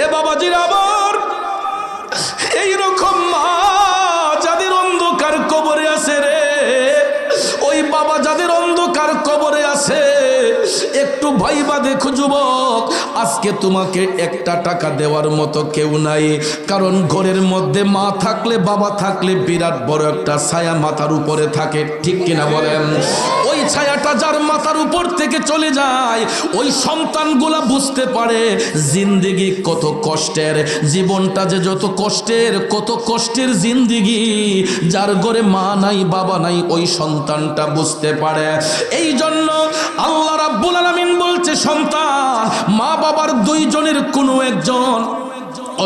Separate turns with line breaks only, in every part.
এ বাবাজির আবার এইরকম মা যাদের অন্ধকার কবরে আছে রে, ওই বাবা যাদের অন্ধকার কবরে আছে, একটু ভাইবা দেখো যুবক, আজকে তোমাকে একটা টাকা দেওয়ার মতো কেউ নাই। কারণ ঘরের মধ্যে মা থাকলে, বাবা থাকলে বিরাট বড় একটা ছায়া মাথার উপরে থাকে, ঠিক কিনা বলেন? ওই ছায়াটা যার মাথার উপর থেকে চলে যায়, ওই সন্তানগুলা বুঝতে পারে জিন্দেগি কত কষ্টের, জীবনটা যে যত কষ্টের, কত কষ্টের জিন্দেগি। যার ঘরে মা নাই, বাবা নাই, ওই সন্তানটা বুঝতে পারে। এই জন্য আল্লাহ রাব্বুল আলামিন বলছে, সন্তান মা বাবার দুইজনের কোনো একজন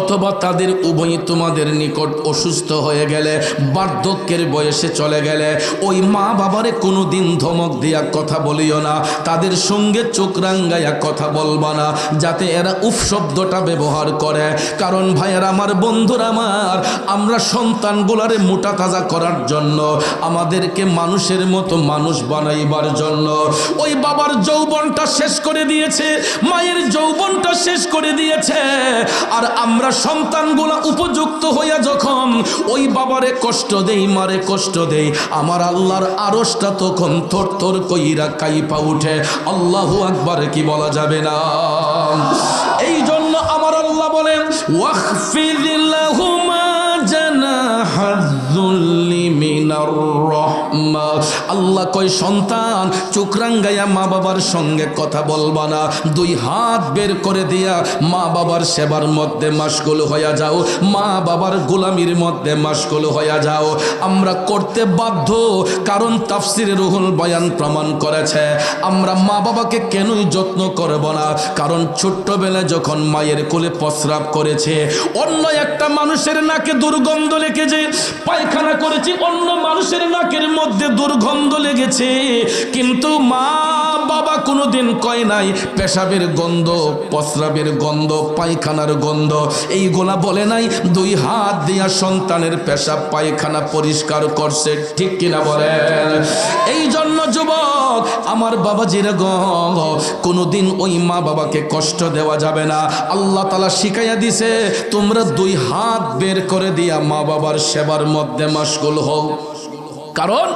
অথবা তাদের উভয় তোমাদের নিকট অসুস্থ হয়ে গেলে, বার্ধক্যের বয়সে চলে গেলে, ওই মা বাবারে কোনো দিন ধমক দিয়া কথা বলিও না, তাদের সঙ্গে চোখ রাঙ্গাইয়া কথা বলবা না, যাতে এরা উফ শব্দটা ব্যবহার করে। কারণ ভাইয়ের আমার, বন্ধুরা আমার, আমরা সন্তানগুলারে মোটা তাজা করার জন্য, আমাদেরকে মানুষের মতো মানুষ বানাইবার জন্য ওই বাবার যৌবনটা শেষ করে দিয়েছে, মায়ের যৌবনটা শেষ করে দিয়েছে। আর আমরা সন্তানগুলা উপযুক্ত হইয়া যখন ওই বাবারে কষ্ট দেই, মারে কষ্ট দেই, আমার আল্লাহর আরশটা তখন থরথর কইরা কাইপা উঠে। আল্লাহু আকবার কি বলা যাবে না? এই জন্য আমার আল্লাহ বলেন, ওয়াখফিদিল্লাহুমা জানাহাযুল্লি মিনার রাহমা। আল্লাহ কয়, সন্তান চোখ রাঙ্গাইয়া মা বাবার সঙ্গে কথা বলবা না, দুই হাত বের করে দিয়া মা বাবার সেবার মধ্যে মাশগুল হইয়া যাও, মা বাবার গোলামির মধ্যে মাশগুল হইয়া যাও। আমরা করতে বাধ্য, কারণ তাফসিরে রুহুল বয়ান প্রমাণ করেছে আমরা মা বাবাকে কেনই যত্ন করব না। কারণ ছোট্টবেলায় যখন মায়ের কোলে প্রস্রাব করেছে, অন্য একটা মানুষের নাকে দুর্গন্ধ লেগেছে, পায়খানা করেছি, অন্য মানুষের নাকের মধ্যে দুর্গন্ধ লেগেছে, কিন্তু মা বাবা কোনোদিন কয় নাই পেশাবের গন্ধ, প্রস্রাবের গন্ধ, পায়খানার গন্ধ, এইগুলা বলে নাই। দুই হাত দিয়া সন্তানের পেশাব পায়খানা পরিষ্কার করছে, ঠিক কিনা বলেন? এই জন্য যুবক আমার বাবাজিরা গো, কোনোদিন ওই মা বাবাকে কষ্ট দেওয়া যাবে না। আল্লাহ তাআলা শিখাইয়া দিছে, তোমরা দুই হাত বের করে দিয়া মা বাবার সেবার মধ্যে মাশগুল হও। কারণ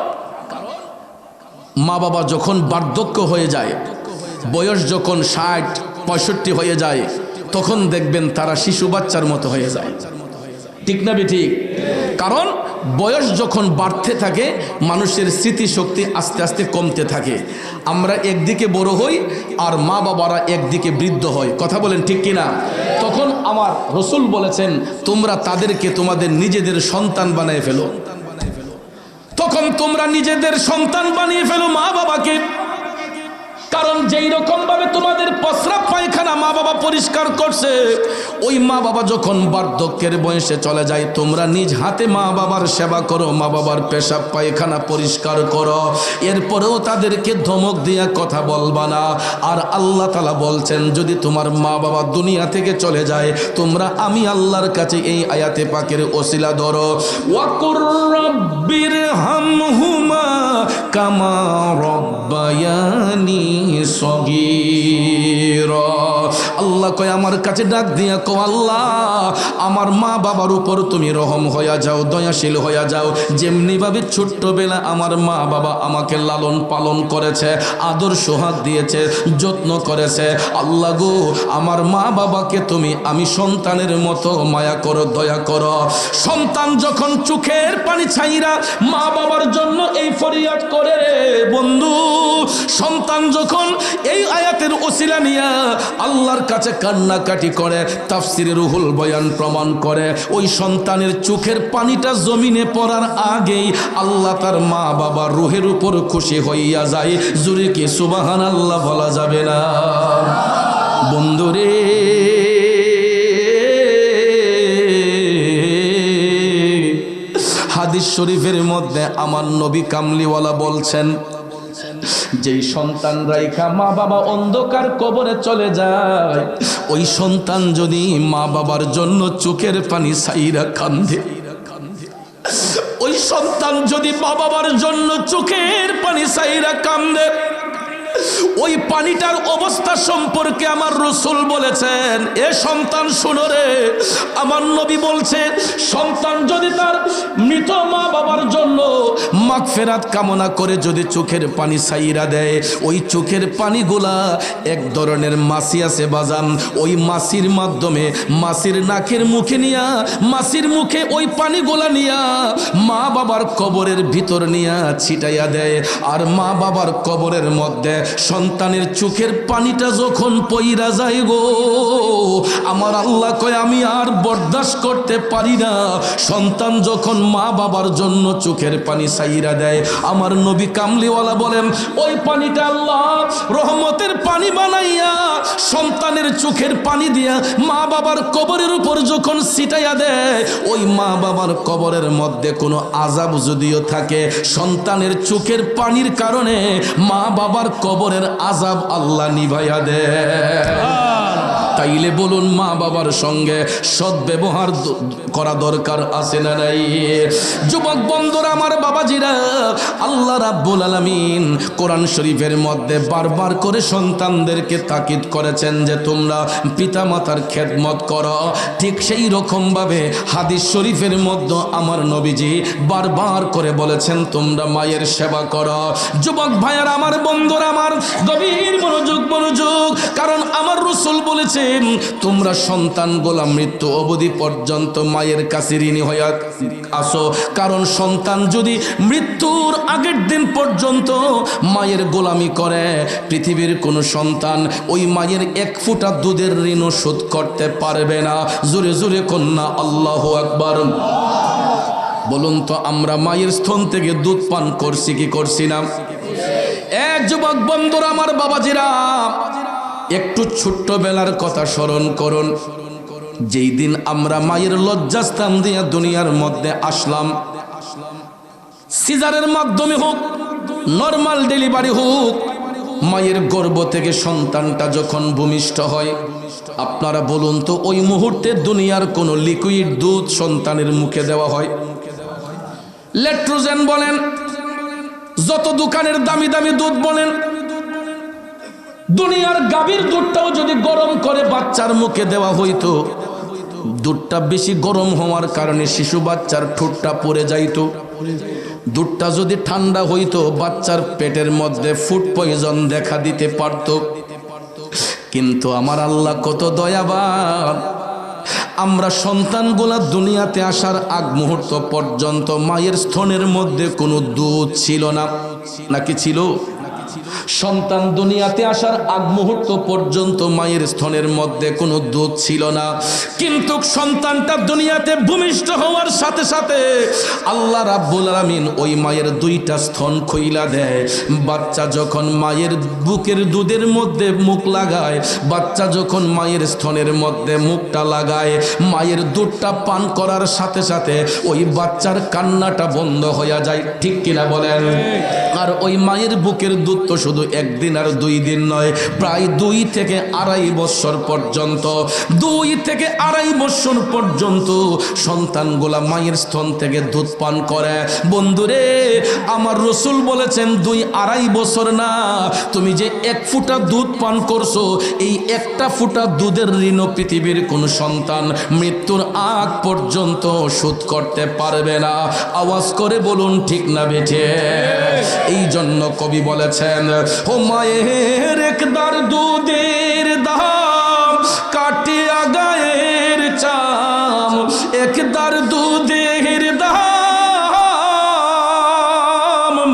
মা বাবা যখন বার্ধক্য হয়ে যায়, বয়স যখন 60-65 হয়ে যায়, তখন দেখবেন তারা শিশু বাচ্চার মতো হয়ে যায়, ঠিক না ঠিক? কারণ বয়স যখন বাড়তে থাকে, মানুষের স্মৃতিশক্তি আস্তে আস্তে কমতে থাকে। আমরা একদিকে বড় হই আর মা বাবারা একদিকে বৃদ্ধ হয়, কথা বলেন ঠিক কিনা? তখন আমার রসুল বলেছেন, তোমরা তাদেরকে তোমাদের নিজেদের সন্তান বানিয়ে ফেলো। তখন তোমরা নিজেদের সন্তান বানিয়ে ফেলো মা বাবাকে। কারণ যেই রকম ভাবে তোমাদের প্রস্রাব পায়খানা মা বাবা পরিষ্কার করছে, ওই মা বাবা যখন বার্ধক্যের বয়সে চলে যায়, তোমরা নিজ হাতে মা বাবার সেবা করো, মা বাবার পেশাব পায়খানা পরিষ্কার করো। এরপরেও তাদেরকে ধমক দিয়া কথা বলবা না। আর আল্লাহ তাআলা বলছেন, যদি তোমার মা বাবা দুনিয়া থেকে চলে যায়, তোমরা আমি আল্লাহর কাছে এই আয়াতে পাকের ওসিলা ধরো, ওয়াকুর রাব্বির হামহুমা কামা রব্বায়ানি সগীরা। আল্লাহ কয়, আমার কাছে ডাক দিয়া কও, আল্লাহ আমার মা বাবার উপর তুমি রহম হইয়া যাও, দয়াশীল হইয়া যাও। যেমনি ভাবে ছোট্টবেলা আমার মা বাবা আমাকে লালন পালন করেছে, আদর সোহাগ দিয়েছে, যত্ন করেছে, আল্লাহ গো আমার মা বাবাকে তুমি আমি সন্তানের মতো মায়া করো, দয়া করো। সন্তান যখন চোখের পানি ছাইরা মা বাবার জন্য এই ফরিয়াদ করে রে বন্ধু, সন্তান যখন এই আয়াতের ওসিলা নিয়া আল্লাহর কাছে কান্নাকাটি করে, তাফসিরে রুহুল বয়ান প্রমাণ করে, ওই সন্তানের চোখের পানিটা জমিনে পড়ার আগেই আল্লাহ তার মা বাবার রুহের উপর খুশি হইয়া যায়। জুরে কি সুবহানাল্লাহ বলা যাবে না? বন্ধুরে, হাদিস শরীফের মধ্যে আমার নবী কামলিওয়ালা বলছেন, যেই সন্তান রাইখা মা বাবা অন্ধকার কবরে চলে যায়, ওই সন্তান যদি মা বাবার জন্য চোখের পানি ছাইরা কান্দে, ওই সন্তান যদি মা বাবার জন্য চোখের পানি ছাইরা কান্দে, ওই পানিটার অবস্থা সম্পর্কে আমার রাসূল বলেছেন, এ সন্তান শুনো রে, আমার নবী বলছে সন্তান যদি তার মৃত মা বাবার জন্য মাগফিরাত কামনা করে যদি চোখের পানি ছাইরা দেয়, ওই চোখের পানিগুলা এক ধরনের মাছি আছে বাজান, ওই মাছির মাধ্যমে মাছির নাকের মুখে নিয়া, মাছির মুখে ওই পানিগুলা নিয়া মা বাবার কবরের ভিতর নিয়া ছিটাইয়া দেয়। আর মা বাবার কবরের মধ্যে সন্তানের চোখের পানিটা যখন পইরা যায় গো, আমার আল্লাহ কয় আমি আর বরদাস্ত করতে পারি না। সন্তান যখন মা বাবার জন্য চোখের পানি ছাইরা দেয়, আমার নবী কামলিওয়ালা বলেন ওই পানিটা আল্লাহ রহমতের পানি বানাইয়া সন্তানের চোখের পানি দিয়া মা বাবার কবরের উপর যখন ছিটাইয়া দেয়, ওই মা বাবার কবরের মধ্যে কোনো আযাব যদিও থাকে, সন্তানের চোখের পানির কারণে মা বাবার কবরের আযাব আল্লাহ নিভাইয়া দেয়। তাইলে বলুন মা বাবার সঙ্গে সদ্ব্যবহার করা দরকার আছে না নাই? যুবক বন্ধুরা, আমার বাবাজিরা, আল্লাহ রাব্বুল আলামিন কোরআন শরীফের মধ্যে বারবার করে সন্তানদেরকে তাকিদ করেছেন যে তোমরা পিতা মাতার খেদমত করো। ঠিক সেই রকম ভাবে হাদিস শরীফের মধ্যে আমার নবীজি বারবার করে বলেছেন তোমরা মায়ের সেবা করো। যুবক ভাইয়ার, আমার বন্ধুরা, আমার গভীর মনোযোগ, কারণ আমার রাসূল বলেছে তোমরা সন্তানগুলা মৃত্যু অবধি পর্যন্ত মায়ের কাছে ঋণী হয়ে আসো। কারণ সন্তান যদি মৃত্যুর আগের দিন পর্যন্ত মায়ের গোলামি করে, পৃথিবীর কোনো সন্তান ওই মায়ের এক ফোঁটা দুধের ঋণ শোধ করতে পারবে না। জোরে জোরে কন্যা আল্লাহু আকবার। বলুন তো আমরা মায়ের স্তন থেকে দুধ পান করছি কি করছি না? এক যুবক বন্ধুরা, আমার বাবাজিরা, একটু ছোট্টবেলার কথা স্মরণ করুন। যেই দিন আমরা মায়ের লজ্জাস্থান দিয়ে দুনিয়ার মধ্যে আসলাম, সিজারের মাধ্যমে হোক, নরমাল ডেলিভারি হোক, মায়ের গর্ভ থেকে সন্তানটা যখন ভূমিষ্ঠ হয়, আপনারা বলুন তো ওই মুহূর্তে দুনিয়ার কোনো লিকুইড দুধ সন্তানের মুখে দেওয়া হয়? ল্যাকটোজেন বলেন, যত দোকানের দামি দামি দুধ বলেন, দুনিয়ার গাভীর দুধটাও যদি গরম করে বাচ্চার মুখে দেওয়া হইতো, দুধটা বেশি গরম হওয়ার কারণে শিশু বাচ্চার ঠোঁটটা পড়ে যাইতো। দুধটা যদি ঠান্ডা হইতো, বাচ্চার পেটের মধ্যে ফুড পয়জন দেখা দিতে পারত। কিন্তু আমার আল্লাহ কত দয়াবান, আমরা সন্তানগুলা দুনিয়াতে আসার আগ মুহূর্ত পর্যন্ত মায়ের স্তনের মধ্যে কোনো দুধ ছিল না, নাকি ছিল? সন্তান দুনিয়াতে আসার আগ মুহূর্ত পর্যন্ত মায়ের স্তনের মধ্যে কোনো দুধ ছিল না। কিন্তু সন্তানটা দুনিয়াতে ভূমিষ্ঠ হওয়ার সাথে সাথে আল্লাহ রাব্বুল আলামিন ওই মায়ের দুইটা স্তন খুইলা দেয়। বাচ্চা যখন মায়ের বুকের দুধের মধ্যে মুখ লাগায়, বাচ্চা যখন মায়ের স্তনের মধ্যে মুখটা লাগায়, মায়ের দুধটা পান করার সাথে সাথে ওই বাচ্চার কান্নাটা বন্ধ হয়ে যায়। ঠিক কিনা বলেন? আর ওই মায়ের বুকের দুধ তো শুধু একদিন আর 2 দিন নয়, প্রায় 2 থেকে আড়াই বছর পর্যন্ত, 2 থেকে আড়াই বছর পর্যন্ত সন্তানগুলা মায়ের স্তন থেকে দুধ পান করে। বন্ধুরে, আমার রাসূল বলেছেন 2-2.5 বছর না, তুমি যে 1 ফোঁটা দুধ পান করছো, এই একটা ফোঁটা দুধের ঋণ পৃথিবীর কোন সন্তান মৃত্যুর আগ পর্যন্ত শোধ করতে পারবে না। আওয়াজ করে বলুন ঠিক না বেঠে? এই জন্য কবি বলেছেন, ও মায়ের একদার দুধের দাম কাটিয়া গায়ের চাম, একদার দুধের দাম,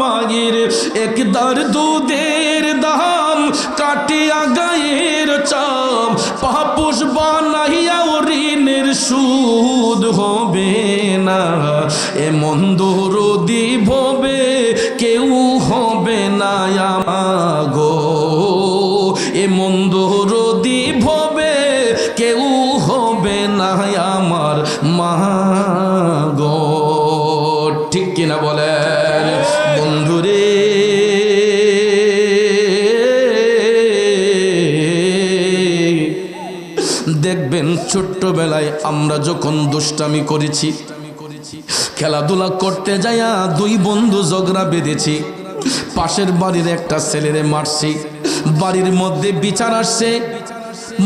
মায়ের একদার দুধের দাম কাটিয়া গায়ের চাম, পাপুষ বানাইয়া ঋণের সুদ হবে না, এমন দরদি ভবে কেউ হবে না আমাগো, এমন দরদি ভবে কেউ হবে না আমার মাগো। ঠিক কিনা বলেন বন্ধুরে? দেখবেন ছোট্টবেলায় আমরা যখন দুষ্টামি করেছি, খেলাধুলা করতে যাইয়া 2 বন্ধু ঝগড়া বেঁধেছি, পাশের বাড়ির একটা ছেলেরে মারছি, বাড়ির মধ্যে বিচার আসছে,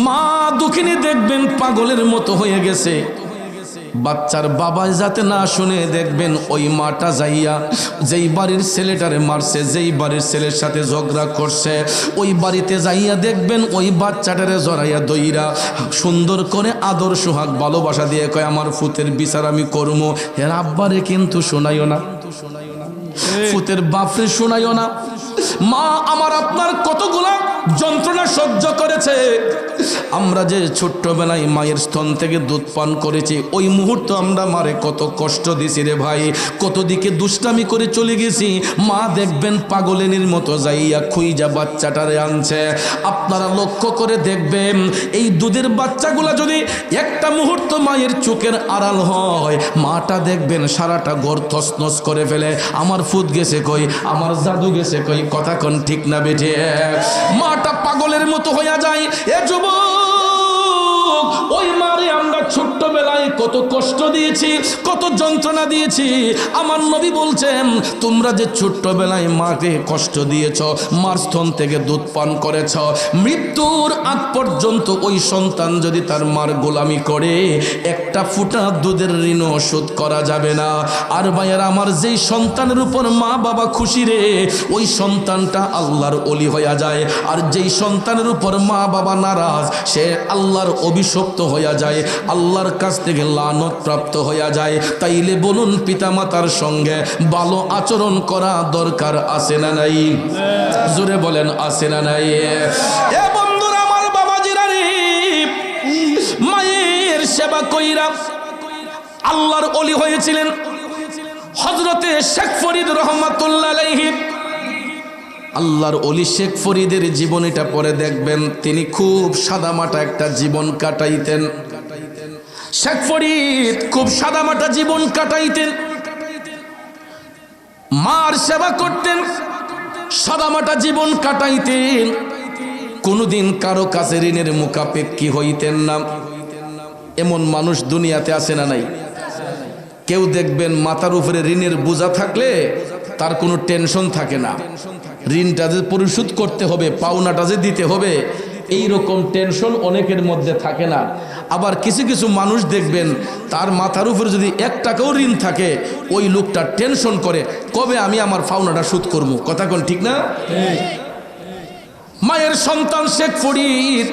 মা দুঃখিনী দেখবেন পাগলের মতো হয়ে গেছে। বাচ্চার বাবা যাতে না শুনে দেখবেন ওই মাটা যাইয়া যেই বাড়ির ছেলেটারে মারছে, যেই বাড়ির ছেলের সাথে ঝগড়া করছে, ওই বাড়িতে যাইয়া দেখবেন ওই বাচ্চাটারে জড়াইয়া দইরা সুন্দর করে আদর সোহাগ ভালোবাসা দিয়ে কয় আমার ফুতের বিচার আমি করবো। এর আব্বারে কিন্তু শোনাইও না, ফুতের বাপরে শোনাইও না। মা আমার আপনার কতগুলা যন্ত্রণা সহ্য করেছে। আমরা যে ছোট্টবেলায় মায়ের স্তন থেকে দুধ পান করেছি, ওই মুহূর্ত আমরা মারে কত কষ্ট দিছি রে ভাই, কত দিকে দুষ্টামি করে চলে গেছি। মা দেখবেন পাগলেনির মতো যাইয়া খুইজা বাচ্চাটারে আনছে। আপনারা লক্ষ্য করে দেখবেন এই দুধের বাচ্চাগুলা যদি একটা মুহূর্ত মায়ের চোখের আড়াল হয়, মাটা দেখবেন সারাটা ঘর তছনছ করে ফেলে। আমার ফুট গেছে কই, আমার জাদু গেছে কই, কথা কোন ঠিক না বেঠে? মাটা পাগলের মতো হইয়া যায়। এ যুবক, ওই মারে আমরা ছোট্টবেলায় কত কষ্ট দিয়েছি, কত যন্ত্রণা দিয়েছি। আমার নবী বলছেন তোমরা যে ছোট্টবেলায় মাকে কষ্ট দিয়েছ, মার স্তন থেকে দুধ পান করেছ, মৃত্যুর আগ পর্যন্ত ওই সন্তান যদি তার মার গোলামি করে, একটা ফুটা দুধের ঋণ শোধ করা যাবে না। আর ভাইয়ের আমার, যেই সন্তানের উপর মা বাবা খুশি রে, ওই সন্তানটা আল্লাহর ওলি হইয়া যায়। আর যেই সন্তানের উপর মা বাবা নারাজ, সে আল্লাহর অভিশপ্ত হইয়া যায়, আল্লাহর কাছ থেকে লানত প্রাপ্ত হইয়া যায়। তাইলে বলুন, পিতামাতার সঙ্গে ভালো আচরণ করা দরকার আছে না নাই? জোরে বলেন আছে না নাই? এ বন্ধুরা আমার, বাবাজিরা রে, মায়ের সেবা কইরা আল্লাহর ওলি হয়েছিলেন হযরতে শেখ ফরিদ রহমাতুল্লাহ আলাইহি। আল্লাহর ওলি শেখ ফরিদের জীবনীটা পড়ে দেখবেন, তিনি খুব সাদামাটা একটা জীবন কাটাইতেন। শেখ ফরিদ খুব সাদামাটা জীবন কাটাইতেন, মার সেবা করতেন, সাদামাটা জীবন কাটাইতেন। কোনোদিন কারো কাছে ঋণের মুখাপেক্ষী হইতেন না। এমন মানুষ দুনিয়াতে আছে না নাই? কেউ দেখবেন মাথার উপরে ঋণের বোঝা থাকলে তার কোনো টেনশন থাকে না, ঋণটা যে পরিশোধ করতে হবে, পাওনাটা যে দিতে হবে, এই রকম টেনশন অনেকের মধ্যে থাকে না। আবার কিছু কিছু মানুষ দেখবেন তার মাথার উপরে যদি 1 টাকাও ঋণ থাকে, ওই লোকটা টেনশন করে কবে আমি আমার পাওনাটা শোধ করব। কথা কোন ঠিক না? মায়ের সন্তান শেখ ফরিদ,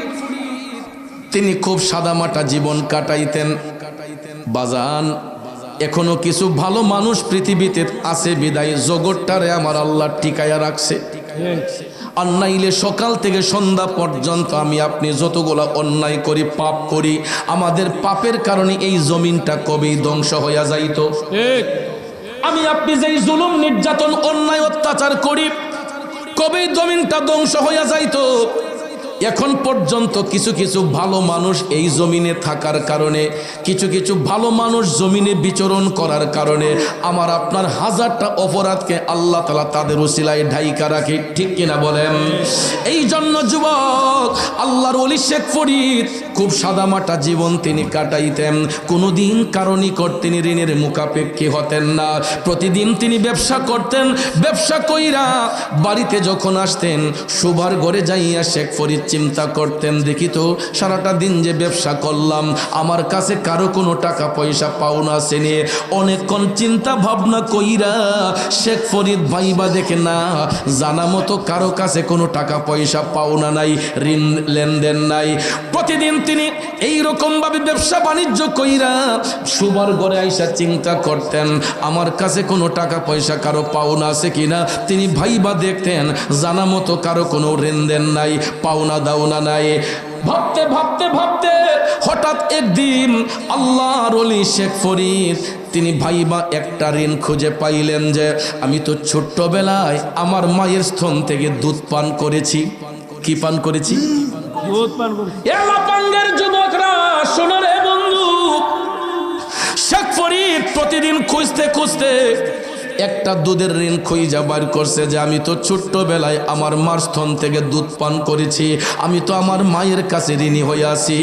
তিনি খুব সাদামাটা জীবন কাটাইতেন। বাজান, এখনো কিছু ভালো মানুষ পৃথিবীতে আছে বিদায় জগৎটারে আমার আল্লাহ টিকায়া রাখছে। আর নাইলে সকাল থেকে সন্ধ্যা পর্যন্ত আমি আপনি যতগুলা অন্যায় করি, পাপ করি, আমাদের পাপের কারণে এই জমিনটা কবেই ধ্বংস হইয়া যাইতো। আমি আপনি যেই জুলুম, নির্যাতন, অন্যায়, অত্যাচার করি, কবেই জমিনটা ধ্বংস হইয়া যাইতো। এখন পর্যন্ত কিছু কিছু ভালো মানুষ এই জমিনে থাকার কারণে, কিছু কিছু ভালো মানুষ জমিনে বিচরণ করার কারণে আমার আপনার হাজারটা অপরাধকে আল্লাহ তাআলা তাদের উসিলায় ঢাইকা রাখে। ঠিক কিনা বলেন? এই জন্য যুবক, আল্লাহর ওলি শেখ ফরিদ খুব সাদামাটা জীবন তিনি কাটাইতেন। কোনোদিন কারো নিকট তিনি ঋণের মুখাপেক্ষী হতেন না। প্রতিদিন তিনি ব্যবসা করতেন। ব্যবসা কইরা বাড়িতে যখন আসতেন, শোবার ঘরে যাইয়া শেখ ফরিদ চিন্তা করতেন, দেখি তো সারাটা দিন যে ব্যবসা করলাম, আমার কাছে কারো কোনো টাকা পয়সা পাওনা আছে নি। অনেকক্ষণ চিন্তা ভাবনা কইরা শেখ ফরিদ ভাইবা দেখে না, জানা মতো কারো কাছে কোনো টাকা পয়সা পাওনা নাই, ঋণ লেনদেন নাই। প্রতিদিন তিনি এইরকম ভাবে ব্যবসা বাণিজ্য কইরা শোবার ঘরে আইসা চিন্তা করতেন, আমার কাছে কোনো টাকা পয়সা কারো পাওনা আছে কিনা। তিনি ভাইবা দেখতেন, জানা মতো কারো কোনো লেনদেন নাই, পাওনা দাওনা নাই। ভাবতে ভাবতে ভাবতে হঠাৎ একদিন আল্লাহর ওলি শেখ ফরিদ তিনি ভাইবা একটা ঋণ খুঁজে পাইলেন, যে আমি তো ছোট্টবেলায় আমার মায়ের স্তন থেকে দুধ পান করেছি। কি পান করেছি? দুধ পান করেছি। এলাকাঙ্গের যুবকরা শোনো রে বন্ধু, শেখ ফরিদ প্রতিদিন খুঁজতে খুঁজতে একটা দুধের ঋণ খুঁজে বার করছে যে আমি তো ছোট্টবেলায় আমার মার স্তন থেকে দুধ পান করেছি, আমি তো আমার মায়ের কাছে ঋণী হয়ে আছি,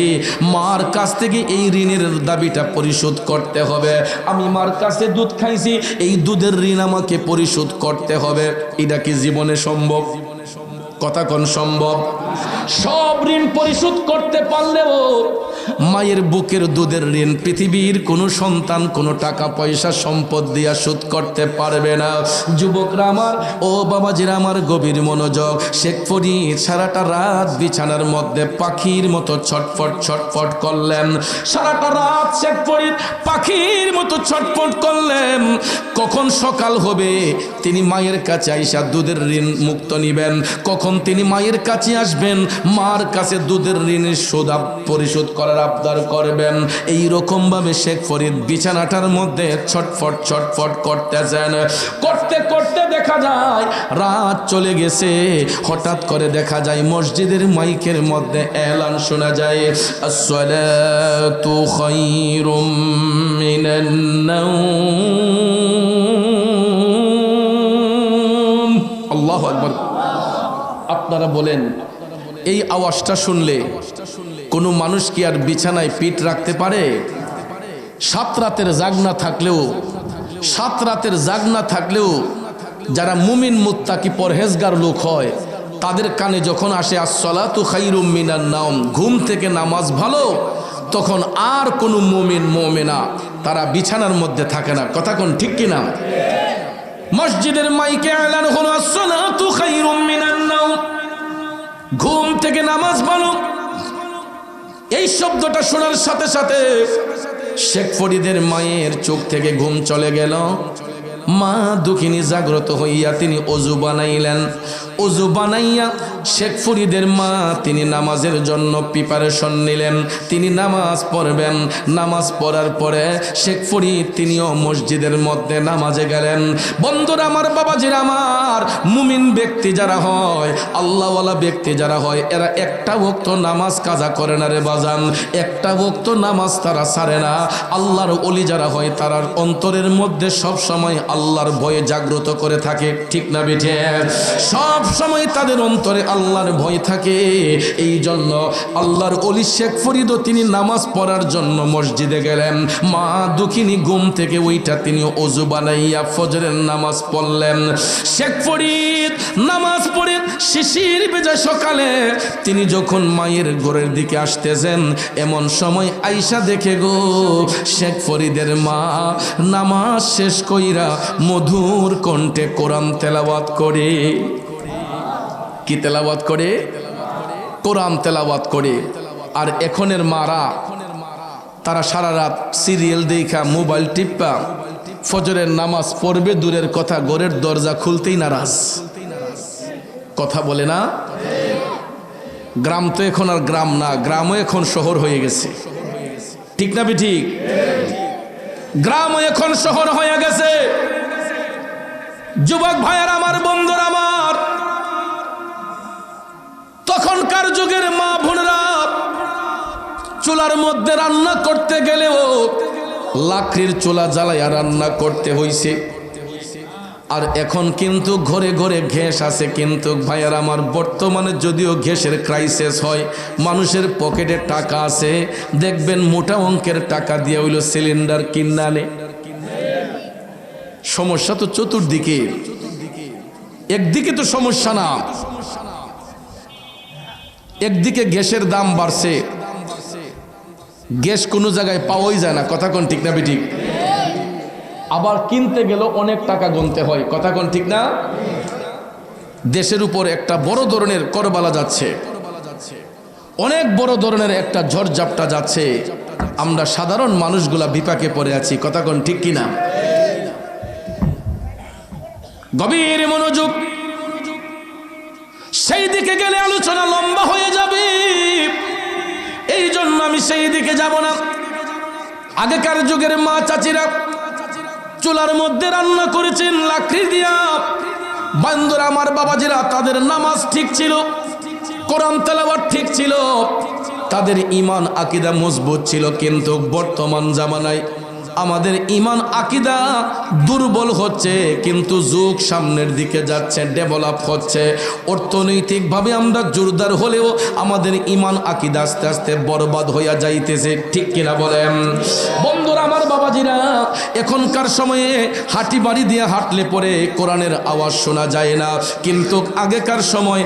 মার কাছ থেকে এই ঋণের দাবিটা পরিশোধ করতে হবে। আমি মার কাছে দুধ খাইছি, এই দুধের ঋণ আমাকে পরিশোধ করতে হবে। এটা কি জীবনে সম্ভব? কথা কোন সম্ভব? সব ঋণ পরিশোধ করতে পারলেও মায়ের বুকের দুধের ঋণ পৃথিবীর কোনো সন্তান কোনো টাকা পয়সা সম্পদ দিয়া শোধ করতে পারবে না। যুবকরা আমার, ও বাবাজিরা আমার, গভীর মনোযোগ। শেখ ফরিদ সারাটা রাত বিছানার মধ্যে পাখির মতো ছটফট ছটফট করলেন। সারাটা রাত শেখ ফরিদ পাখির মতো ছটফট করলেন। কখন সকাল হবে তিনি মায়ের কাছে আইসা দুধের ঋণ মুক্ত নিবেন, কখন তিনি মায়ের কাছে আসবেন, মার কাছে দুধের ঋণের শোধ পরিশোধ করার আবদার করবেন। এই রকম ভাবে শেখ ফরিদ বিছানাটার মধ্যে ছটফট ছটফট করতেছেন। করতে করতে দেখা যায় রাত চলে গেছে। হঠাৎ করে দেখা যায় মসজিদের মাইকের মধ্যে এলান শোনা যায়, আসসালাতু খায়রুম মিনান নাওম। আল্লাহু আকবার। আপনারা বলেন, এই আওয়াজটা শুনলে কোনো মানুষ কি আর বিছানায় পিঠ রাখতে পারে? সাত রাতের জাগনা থাকলেও যারা মুমিন মুত্তাকি পরহেজগার লোক হয় তাদের কানে যখন আসে আসসালাতু খায়রুম মিনান নাওম, ঘুম থেকে নামাজ ভালো, তখন আর কোনো মুমিন মুমিনা তারা বিছানার মধ্যে থাকে না। কথা কোন ঠিক কিনা? মসজিদের মাইকে এলান হলো আসসালাতু খায়রুম মিনান নাওম, ঘুম থেকে নামাজ ভালো। এই শব্দটা শোনার সাথে সাথে শেখ ফরিদের মায়ের চোখ থেকে ঘুম চলে গেল। মা দুঃখিনী জাগ্রত হইয়া তিনি অজু বানাইলেন। অজু বানাইয়া শেখ ফরিদের মা তিনি নামাজের জন্য প্রিপারেশন নিলেন। তিনি নামাজ পড়বেন। নামাজ পড়ার পরে শেখ ফরিদ তিনিও মসজিদের মধ্যে নামাজে গেলেন। বন্ধুরা আমার, বাবাজিরা আমার, মুমিন ব্যক্তি যারা হয়, আল্লাহওয়ালা ব্যক্তি যারা হয়, এরা একটা ওয়াক্ত নামাজ কাজা করে না রে বাজান, একটা ওয়াক্ত নামাজ তারা ছাড়ে না। আল্লাহর ওলি যারা হয় তারা অন্তরের মধ্যে সব সময় আল্লাহর ভয়ে জাগ্রত করে থাকে। ঠিক না বেঠে? সব সময় তাদের অন্তরে আল্লাহর ভয় থাকে। এই জন্য আল্লাহর ওলি শেখ ফরিদও তিনি নামাজ পড়ার জন্য মসজিদে গেলেন। মা দুঃখিনী ঘুম থেকে ওইটা তিনি ওযু বানাইয়া ফজরের নামাজ পড়লেন। শেখ ফরিদ নামাজ পড়ে শিশির ভেজা সকালে তিনি যখন মায়ের ঘরের দিকে আসতেছেন, এমন সময় আয়েশা দেখে গো শেখ ফরিদের মা নামাজ শেষ কইরা মধুর কণ্ঠে কোরআন তেলাওয়াত করে। কি তেলাওয়াত করে? কোরআন তেলাওয়াত করে। আর এখনের মারা তারা সারা রাত সিরিয়াল দেখা মোবাইল টিপা ফজরের নামাজ পড়বে দূরের কথা, ঘরের দরজা খুলতেই নারাজ। কথা বলে না? গ্রাম তো এখন আর গ্রাম না, গ্রামও এখন শহর হয়ে গেছে। ঠিক না ঠিক? গ্রামও এখন শহর হয়ে গেছে। যুবক ভাইয়ার আমার, বন্ধুরা আমার, তখনকার যুগের মা বোনেরা চুলার মধ্যে রান্না করতে গেলেও লাকড়ির চুলা জ্বালাইয়া রান্না করতে হইছে। আর এখন কিন্তু ঘরে ঘরে গ্যাস আছে। কিন্তু ভাইয়ার আমার, বর্তমানে যদিও গ্যাসের ক্রাইসিস হয়, মানুষের পকেটে টাকা আছে, দেখবেন মোটা অঙ্কের টাকা দিয়ে হইল সিলিন্ডার কিনে আনে। সমস্যা তো চতুর্দিকে। একদিকে তো সমস্যা না, একদিকে গ্যাসের দাম বাড়ছে, গ্যাস কোনো জায়গায় পাওয়াই যায় না। কথা কোন ঠিক না ঠিক? আবার কিনতে গেল অনেক টাকা গুনতে হয়। কথা কোন ঠিক না? দেশের উপর একটা বড় ধরনের করবালা যাচ্ছে, অনেক বড় ধরনের একটা ঝড়ঝাপটা যাচ্ছে। আমরা সাধারণ মানুষগুলা বিপাকে পড়ে আছি। কথা কোন ঠিক কিনা? গভীর মনোযোগ। সেই দিকে গেলে আলোচনা লম্বা হয়ে যাবে, এই জন্য আমি সেই দিকে যাব না। আগেকার যুগের মা চাচিরা চুলার মধ্যে রান্না করেছেন লাকড়ি দিয়া। বন্ধুরা আমার, বাবাজিরা, তাদের নামাজ ঠিক ছিল, কোরআন তেলাওয়াত ঠিক ছিল, তাদের ঈমান আকীদা মজবুত ছিল। কিন্তু বর্তমান জামানায় আমাদের ঈমান আকীদা দুর্বল হচ্ছে, কিন্তু যুগ সামনের দিকে যাচ্ছে, ডেভেলপ হচ্ছে। অর্থনৈতিকভাবে আমরা জোরদার হলেও আমাদের ইমান আকীদা আস্তে আস্তে বরবাদ হইয়া যাইতেছে, ঠিক কিনা বলেন? বন্ধুরা আমার, বাবাজিরা, এখনকার সময়ে হাঁটি বাড়ি দিয়ে হাঁটলে পরে কোরআনের আওয়াজ শোনা যায় না, কিন্তু আগেকার সময়,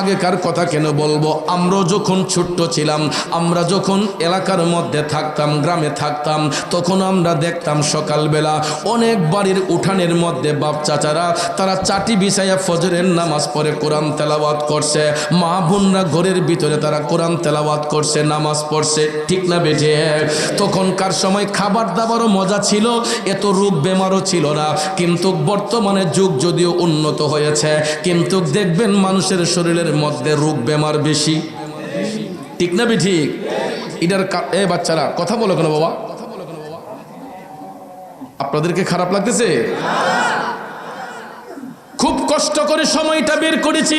আগেকার কথা কেন বলবো, আমরাও যখন ছোট্ট ছিলাম, আমরা যখন এলাকার মধ্যে থাকতাম, গ্রামে থাকতাম, তখন আমরা দেখতাম সকালবেলা অনেক বাড়ির উঠানের মধ্যে বাপ চাচারা তারা চাটি বিছাইয়া ফজরের নামাজ পড়ে কোরআন তেলাওয়াত করছে, মা বোনরা ঘরের ভিতরে তারা কোরআন তেলাওয়াত করছে, নামাজ পড়ছে, ঠিক না বেঠে? তখনকার সময় খাবার দাবারও মজা ছিল, এত রোগ বেমারও ছিল না। কিন্তু বর্তমানে যুগ যদিও উন্নত হয়েছে, কিন্তু দেখবেন মানুষের শরীরের মধ্যে রোগ বেমার বেশি, ঠিক না বেঠিক? এটার বাচ্চারা কথা বলো কেন বাবা? আপনাদেরকে খারাপ লাগতেছে? খুব কষ্ট করে সময়টা বের করেছি,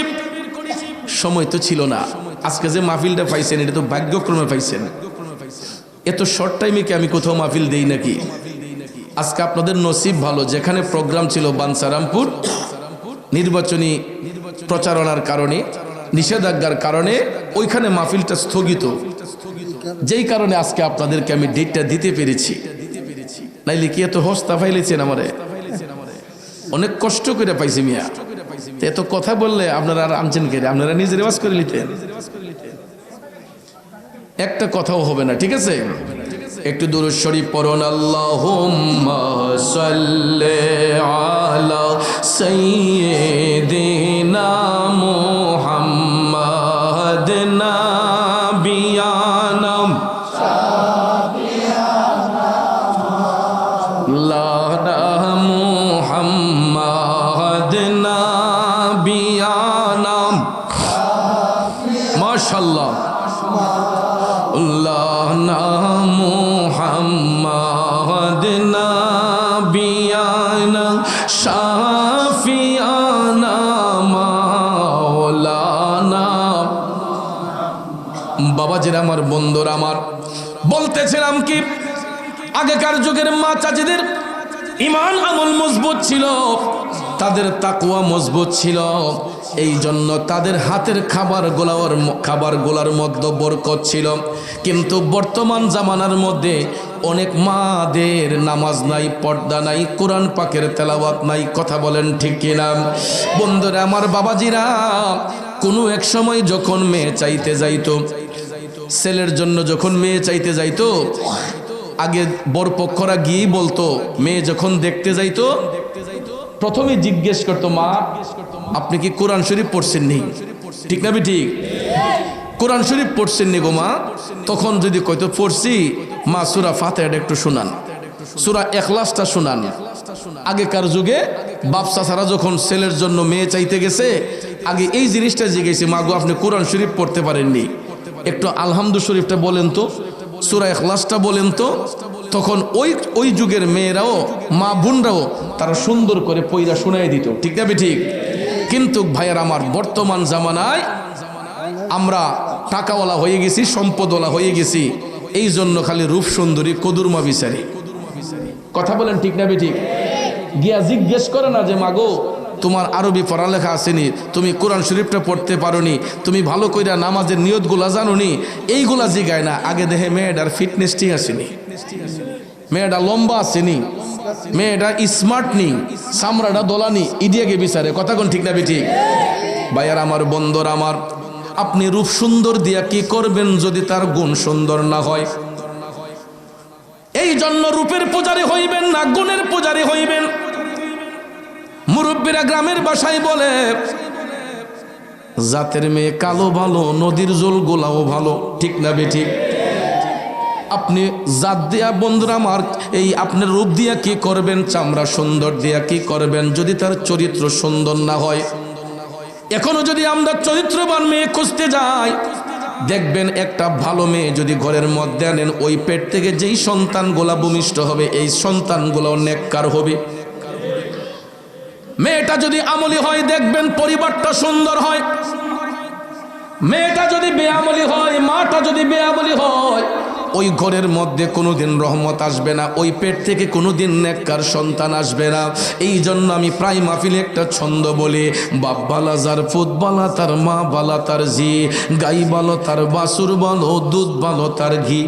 সময় তো ছিল না। আজকে যে মাহফিলটা পাইছেন, এটা তো ভাগ্যক্রমে পাইছেন। এত শর্ট টাইমে কি আমি কোথাও মাহফিল দেই নাকি? আজকে আপনাদের নসিব ভালো, যেখানে প্রোগ্রাম ছিল বাঞ্ছারামপুর, নির্বাচনী প্রচারণার কারণে, নিষেধাজ্ঞার কারণে ওইখানে মাহফিলটা স্থগিত, যেই কারণে আজকে আপনাদেরকে আমি ডেটটা দিতে পেরেছি। নাইলে কি এত হস্তা ফাইলেছেন আমারে? অনেক কষ্ট করে পাইছি মিয়া। এত কথা বললে আপনারা আর আনছেন কে? আপনারা নিজের ওয়াজ করে নিতেন, একটা কথাও হবে না, ঠিক আছে? একটু দুরূদ শরীফ পড়ুন। আল্লাহুম্মা সাল্লি আলা সাইয়্যিদিনা মুহাম্মাদ নাবিয়ানা লানা মুহাম্মাদ নাবিয়ানা। মাশাআল্লাহ। লানা মুহাম্মাদ নাবিয়ানা শাফিয়ানা মাওলানা। বাবাজিরা আমার, বন্ধুরা আমার, বলতেছিলাম কি, আগেকার যুগের মা চাচিদের ঈমান আমল মজবুত ছিল, তাদের তাকওয়া মজবুত ছিল, এই জন্য তাদের হাতের খাবার গোলার মধ্যে বরকত ছিল। কিন্তু বর্তমান জামানার মধ্যে অনেক মাদের নামাজ নাই, পর্দা নাই, কোরআন পাকের তেলাওয়াত নাই, কথা বলেন ঠিক কিনা? বন্ধুরা আমার, বাবাজিরা, কোনো এক সময় যখন মেয়ে চাইতে যাইতো, ছেলের জন্য যখন মেয়ে চাইতে যাইতো, আগে বরপক্ষরা গিয়েই বলতো, মেয়ে যখন দেখতে যাইতো প্রথমে জিজ্ঞেস করতো, মা আপনি কি কোরআন শরীফ পড়ছেন নি? ঠিক না ঠিক? কোরআন শরীফ পড়ছেন নি গো মা? তখন যদি কইতো পড়ছি, মা সূরা ফাতিহাটা একটু শুনান, সূরা ইখলাসটা শুনান। আগেকার যুগে বাপ চাচারা যখন ছেলের জন্য মেয়ে চাইতে গেছে, আগে এই জিনিসটা জিজ্ঞেসে, মা গো আপনি কোরআন শরীফ পড়তে পারেননি, একটু আলহামদু শরীফটা বলেন তো, সূরা ইখলাসটা বলেন তো। তখন ওই যুগের মেয়েরাও, মা বোনরাও তারা সুন্দর করে পয়রা শোনাই দিত, ঠিক না ঠিক? কিন্তু ভাইয়ার আমার, বর্তমান জামানায় আমরা টাকাওয়ালা হয়ে গেছি, সম্পদওয়ালা হয়ে গেছি, এই জন্য খালি রূপ সুন্দরী কদুরমা বিচারি, কথা বলেন ঠিক না ঠিক? গিয়া জিজ্ঞেস করে না যে, মাগো তোমার আরবি পড়ালেখা আসেনি, তুমি কোরআন শরীফটা পড়তে পারোনি, তুমি ভালো কইরা নামাজের নিয়তগুলা জানোনি, এইগুলা জিগায় না। আগে দেখে মেয়েটার ফিটনেস ঠিক আসেনি, মেয়েটা লম্বা আসেনি, মেয়েটা স্মার্ট নি, চামড়াটা দোলানি, ইডিয়াকে বিচারে, কথা কোন ঠিক না ঠিক? ভাইয়ার আমার, বন্ধুর আমার, আপনি রূপ সুন্দর দিয়া কি করবেন যদি তার গুণ সুন্দর না হয়? এই জন্য রূপের পূজারী হইবেন না, গুণের পূজারী হইবেন। মুরব্বীরা গ্রামের ভাষায় বলে, জাতের মেয়ে কালো ভালো, নদীর জল গোলাও ভালো, ঠিক না বেঠিক? আপনি জাত দিয়া, বন্ধুরা আমার, এই আপনার রূপ দিয়া কি করবেন, চামড়া সুন্দর দিয়া কি করবেন যদি তার চরিত্র সুন্দর না হয়? এখনো যদি আমরা চরিত্রবান মেয়ে খুঁজতে যাই, দেখবেন একটা ভালো মেয়ে যদি ঘরের মধ্যে আনেন, ওই পেট থেকে যেই সন্তানগুলা ভূমিষ্ঠ হবে, এই সন্তানগুলো নেককার হবে। মেয়েটা যদি আমলি হয়, দেখবেন পরিবারটা সুন্দর হয়। মেয়েটা যদি বেআমলি হয়, মাটা যদি বেআমলি হয়, ওই ঘরের মধ্যে কোনোদিন রহমত আসবে না, ওই পেট থেকে কোনোদিন নেককার সন্তান আসবে না। এই জন্য আমি প্রায় মাহফিলে একটা ছন্দ বলি, বাপ বালা যার ফুত বালা তার মা বালা তার জি, গাই ভালো তার বাছুর ভালো দুধ ভালো তার ঘি।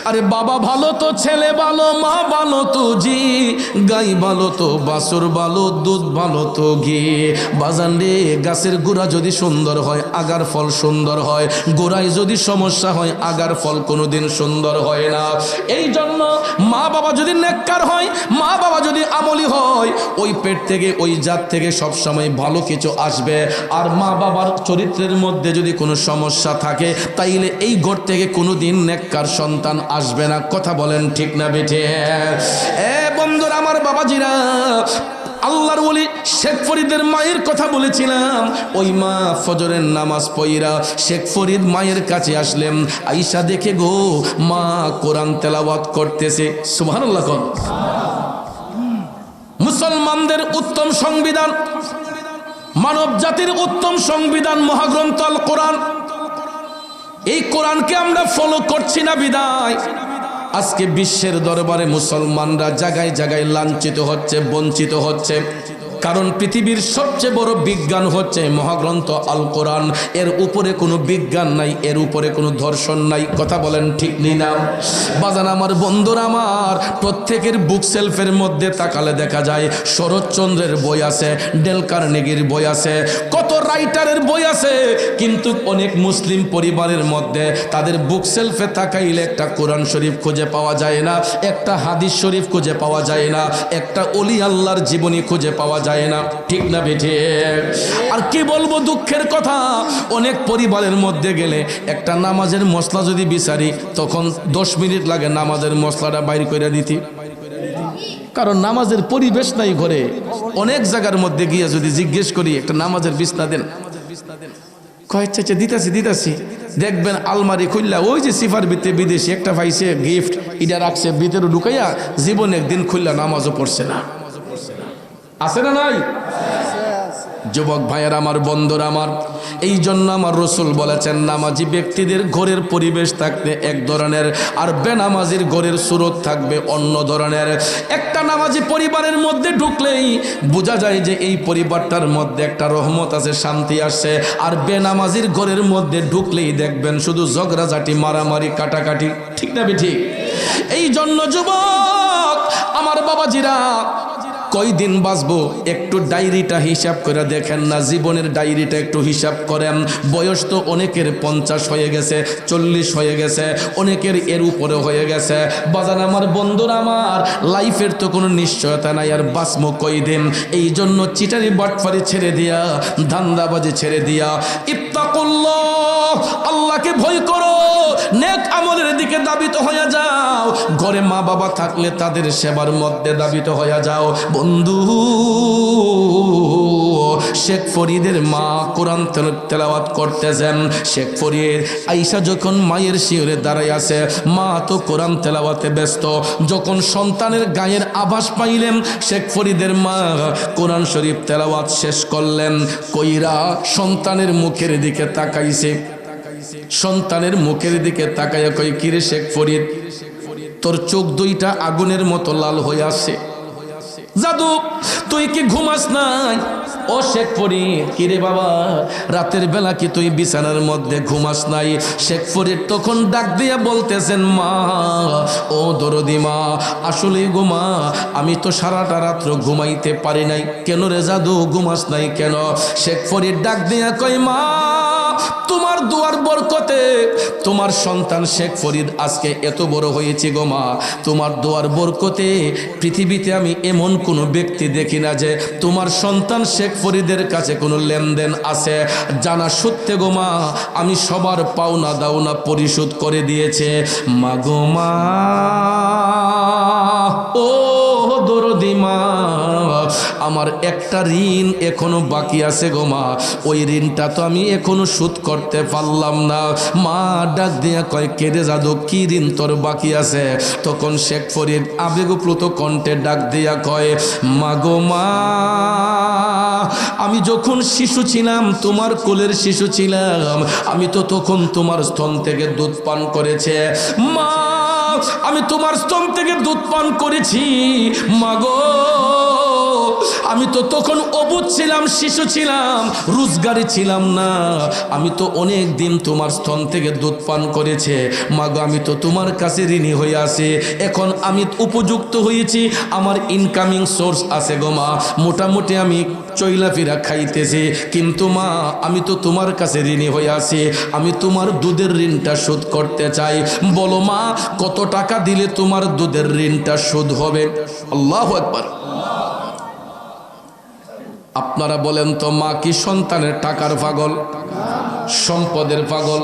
আরে বাবা ভালো তো ছেলে ভালো, মা ভালো তো জি, গাই ভালো তো বাছুর ভালো দুধ ভালো তো ঘি। বাজান রে, গাছের গোড়া যদি সুন্দর হয় আগার ফল সুন্দর হয়, গোড়ায় যদি সমস্যা হয় আগার ফল কোনোদিন সুন্দর হয় না। এই জন্য মা বাবা যদি নেককার হয়, মা বাবা যদি আমলি হয়, ওই পেট থেকে ওই জাত থেকে সবসময় ভালো কিছু আসবে। আর মা বাবার চরিত্রের মধ্যে যদি কোনো সমস্যা থাকে, তাইলে এই ঘর থেকে কোনোদিন নেককার সন্তান আসবে না। কথা বলেন ঠিক না বেঠে? এ বন্ধুরা আমার, বাবাজিরা, আল্লাহর ওলি শেখ ফরিদের মায়ের কথা বলেছিলাম। ওই মা ফজরের নামাজ পড়া শেখ ফরিদ মায়ের কাছে আসলেন। আইসা দেখে গো মা কোরআন তেলাওয়াত করতেছে। সুবহানাল্লাহ। মুসলমানদের উত্তম সংবিধান, মানব জাতির উত্তম সংবিধান মহাগ্রন্থ আল কোরআন। এই কোরআনকে আমরা ফলো করছি না বিদায় আজকে বিশ্বের দরবারে মুসলমানরা জায়গায় জায়গায় লাঞ্ছিত হচ্ছে, বঞ্চিত হচ্ছে। কারণ পৃথিবীর সবচেয়ে বড় বিজ্ঞান হচ্ছে মহাগ্রন্থ আল কোরআন। এর উপরে কোনো বিজ্ঞান নাই, এর উপরে কোনো দর্শন নাই। কথা বলেন ঠিক না? বাজান আমার, বন্ধুরা আমার, প্রত্যেকের বুক সেলফের মধ্যে তাকালে দেখা যায় শরৎচন্দ্রের বই আছে, ডেল কার্নেগির বই আছে, কত রাইটারের বই আছে। কিন্তু অনেক মুসলিম পরিবারের মধ্যে তাদের বুক সেলফে তাকাইলে একটা কোরআন শরীফ খুঁজে পাওয়া যায় না, একটা হাদিস শরীফ খুঁজে পাওয়া যায় না, একটা ওলি আল্লাহর জীবনী খুঁজে পাওয়া যায় না। ঠিক না বেঠে? আর কি বলবো দুঃখের কথা, অনেক পরিবারের মধ্যে গেলে একটা নামাজের মশলা যদি বিচারি, তখন 10 মিনিট লাগে নামাজের মশলাটা বাইর করে দিতে। কারণ নামাজের পরিবেশ নাই ঘরে। অনেক জায়গার মধ্যে গিয়ে যদি জিজ্ঞেস করি একটা নামাজের বিছনা দেন, কয়েকটা দিতাছি, দেখবেন আলমারি খুললা ওই যে সিফার ভিতরে বিদেশি একটা পাইছে গিফট, এটা রাখছে ভিতরে ঢুকাইয়া, জীবন একদিন খুললা নামাজও পড়ছে না। আছে না নাই? যুবক ভাইয়ের আমার, বন্ধুরা আমার, এই জন্য আমার রসুল বলেছেন নামাজি ব্যক্তিদের ঘরের পরিবেশ থাকবে এক ধরনের, আর বেনামাজির ঘরের সুরত থাকবে অন্য ধরনের। একটা নামাজি পরিবারের মধ্যে ঢুকলেই বোঝা যায় যে এই পরিবারটার মধ্যে একটা রহমত আছে, শান্তি আসছে। আর বেনামাজির ঘরের মধ্যে ঢুকলেই দেখবেন শুধু ঝগড়াঝাটি, মারামারি, কাটাকাটি। ঠিক না বেঠিক? এই জন্য যুবক আমার, বাবাজিরা, কয়দিন বাঁচবো একটু ডায়েরিটা হিসাব করে দেখেন না, জীবনের ডায়েরিটা একটু হিসাব করেন। বয়স তো অনেকের 50 হয়ে গেছে, 40 হয়ে গেছে, অনেকের এর উপরে হয়ে গেছে। বাজান আমার, বন্ধুরা আমার, লাইফের তো কোনো নিশ্চয়তা নাই, আর বাঁচবো কয়দিন। এই জন্য চিটারি বাটফারি ছেড়ে দিয়া, ধান্দাবাজি ছেড়ে দিয়া, ইত্তাকুল্লাহ, আল্লাহকে ভয় করো, নেক আমলের দিকে দাবিত হয়ে যাও। ঘরে মা বাবা থাকলে তাদের সেবার মধ্যে দাবিত হয়ে যাও। বন্ধু, শেখ ফরিদের মা কোরআন তেলাওয়াত করতেছেন। শেখ ফরিদ আইসা যখন মায়ের শিয়রে দাঁড়ায় আছে, মা তো কোরআন তেলাওয়াতে ব্যস্ত। যখন সন্তানের গায়ের আভাস পাইলেন, শেখ ফরিদের মা কোরআন শরীফ তেলাওয়াত শেষ করলেন। কইরা সন্তানের মুখের দিকে তাকাইছে। সন্তানের মুখের দিকে তাকাইয়া কই, কিরে শেখ ফরিদ, তোর চোখ দুইটা আগুনের মতো লাল হয়ে আসে, জাদু তুই কি ঘুমাস নাই? ও শেখ ফরিদ, কিরে বাবা, রাতের বেলা কি তুই বিছানার মধ্যে ঘুমাস নাই? শেখ ফরিদ তখন ডাক দিয়ে বলতেছেন, মা, ও দরদি মা, আসলে গো মা, আমি তো সারাটা রাত্র ঘুমাইতে পারি নাই। কেন রে জাদু, ঘুমাস নাই কেন? শেখ ফরিদ ডাক দিয়া কই, মা, তোমার দুয়ার বরকতে তোমার সন্তান শেখ ফরিদ আজকে এত বড় হয়েছে গো মা। তোমার দুয়ার বরকতে পৃথিবীতে আমি এমন কোনো ব্যক্তি দেখি না যে তোমার সন্তান শেখ ফরিদের কাছে কোনো লেনদেন আছে। জানা সত্যি গো মা, আমি সবার পাওনা দাওনা পরিশোধ করে দিয়েছে। মা গো মা, ও দরদি মা, আমার একটা ঋণ এখনো বাকি আছে গো মা, ওই ঋণটা তো আমি এখনো শোধ করতে পারলাম না। মা ডাক দিয়া কয়, কেঁদে জাদু কি ঋণ তোর বাকি আছে? তখন শেখ ফরিদ আবেগপ্লুত কণ্ঠে ডাক দিয়া কয়, মা গো মা, আমি যখন শিশু ছিলাম, তোমার কোলের শিশু ছিলাম, আমি তো তখন তোমার স্তন থেকে দুধ পান করেছে মা, আমি তোমার স্তন থেকে দুধ পান করেছি মা গো। আমি তো তখন অবুঝ ছিলাম, শিশু ছিলাম, রোজগারি ছিলাম না, আমি তো অনেক দিন তোমার স্তন থেকে দুধ পান করেছে মা গো। আমি তো তোমার কাছে ঋণী হয়ে আছি, এখন আমি উপযুক্ত হয়েছি, আমার ইনকামিং সোর্স আছে গো মা, মোটামুটি আমি চইলাফেরা খাইতেছি, কিন্তু মা আমি তো তোমার কাছে ঋণী হয়ে আছি, আমি তোমার দুধের ঋণটা শোধ করতে চাই। বলো মা, কত টাকা দিলে তোমার দুধের ঋণটা শোধ হবে? আল্লাহু আকবার। আপনারা বলেন তো, মা কি সন্তানের টাকার পাগল, সম্পদের পাগল?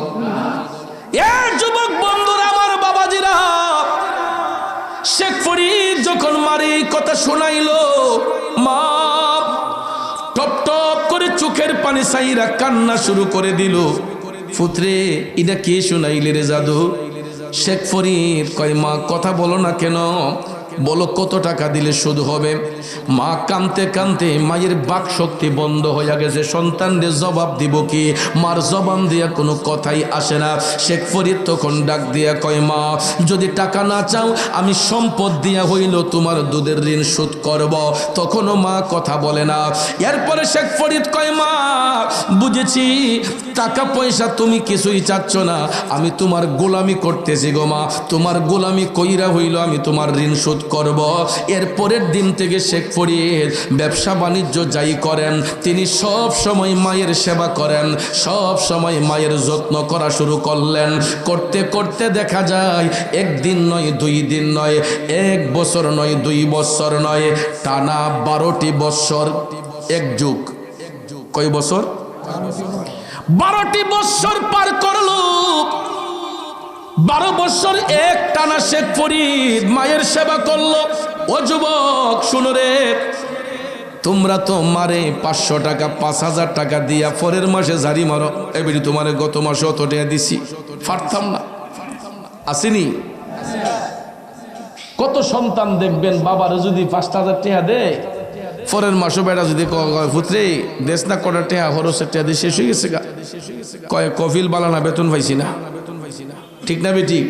এ যুবক বন্ধুরা, আমার বাবাজিরা, শেখ ফরিদ যখন মারি কথা শোনাইলো, মা টপ টপ করে চোখের পানি সাইরা কান্না শুরু করে দিল। পুত্রে, এটা কে শোনাইলে রে জাদু? শেখ ফরিদ কয়, মা কথা বলো না কেন, বলো কত টাকা দিলে শোধ হবে? মা কানতে কানতে মায়ের বাক শক্তি বন্ধ হয়ে গেছে, সন্তানদের জবাব দিব কি, মার জবান দিয়া কোনো কথাই আসে না। শেখ ফরিদ তখন ডাক দিয়া কয়, মা যদি টাকা না চাও, আমি সম্পদ দিয়া হইল তোমার দুধের ঋণ শোধ করব। তখনও মা কথা বলে না। এরপরে শেখ ফরিদ কয়, মা বুঝেছি, টাকা পয়সা তুমি কিছুই চাচ্ছ না, আমি তোমার গোলামি করতেছি গো মা, তোমার গোলামি কইরা হইল আমি তোমার ঋণ শোধ করব। এর পরের দিন থেকে শেখ ফরিদ ব্যবসা বাণিজ্য যাই করেন, তিনি সব সময় মায়ের সেবা করেন, সব সময় মায়ের যত্ন করা শুরু করলেন। করতে করতে দেখা যায়, একদিন নয়, 2 দিন নয়, 1 বছর নয়, 2 বছর নয়, টানা 12টি বছর, এক যুগ। কয় বছর? 12টি বছর পার করলো। 12 বছর এক টানা শেখ ফরিদ মায়ের সেবা করলো। ও যুবক শুনো রে, তোমরা তো মারে 500 টাকা 5000 টাকা দিয়া পরের মাসে জারি মারো, এবারে তোমারে গত মাসে অত টাকা দিছি, পারতাম না, আসেনি? কত সন্তান দেখবেন বাবার যদি 5000 টাকা দেয়, পরের মাসে বেড়া যদি পুত্রে দেশ না কটা টাকা খরচের টাকা দিয়ে শেষ হয়ে গেছে গা, কয় কফিল বালানা বেতন পাইছি না, ঠিক না বেটি?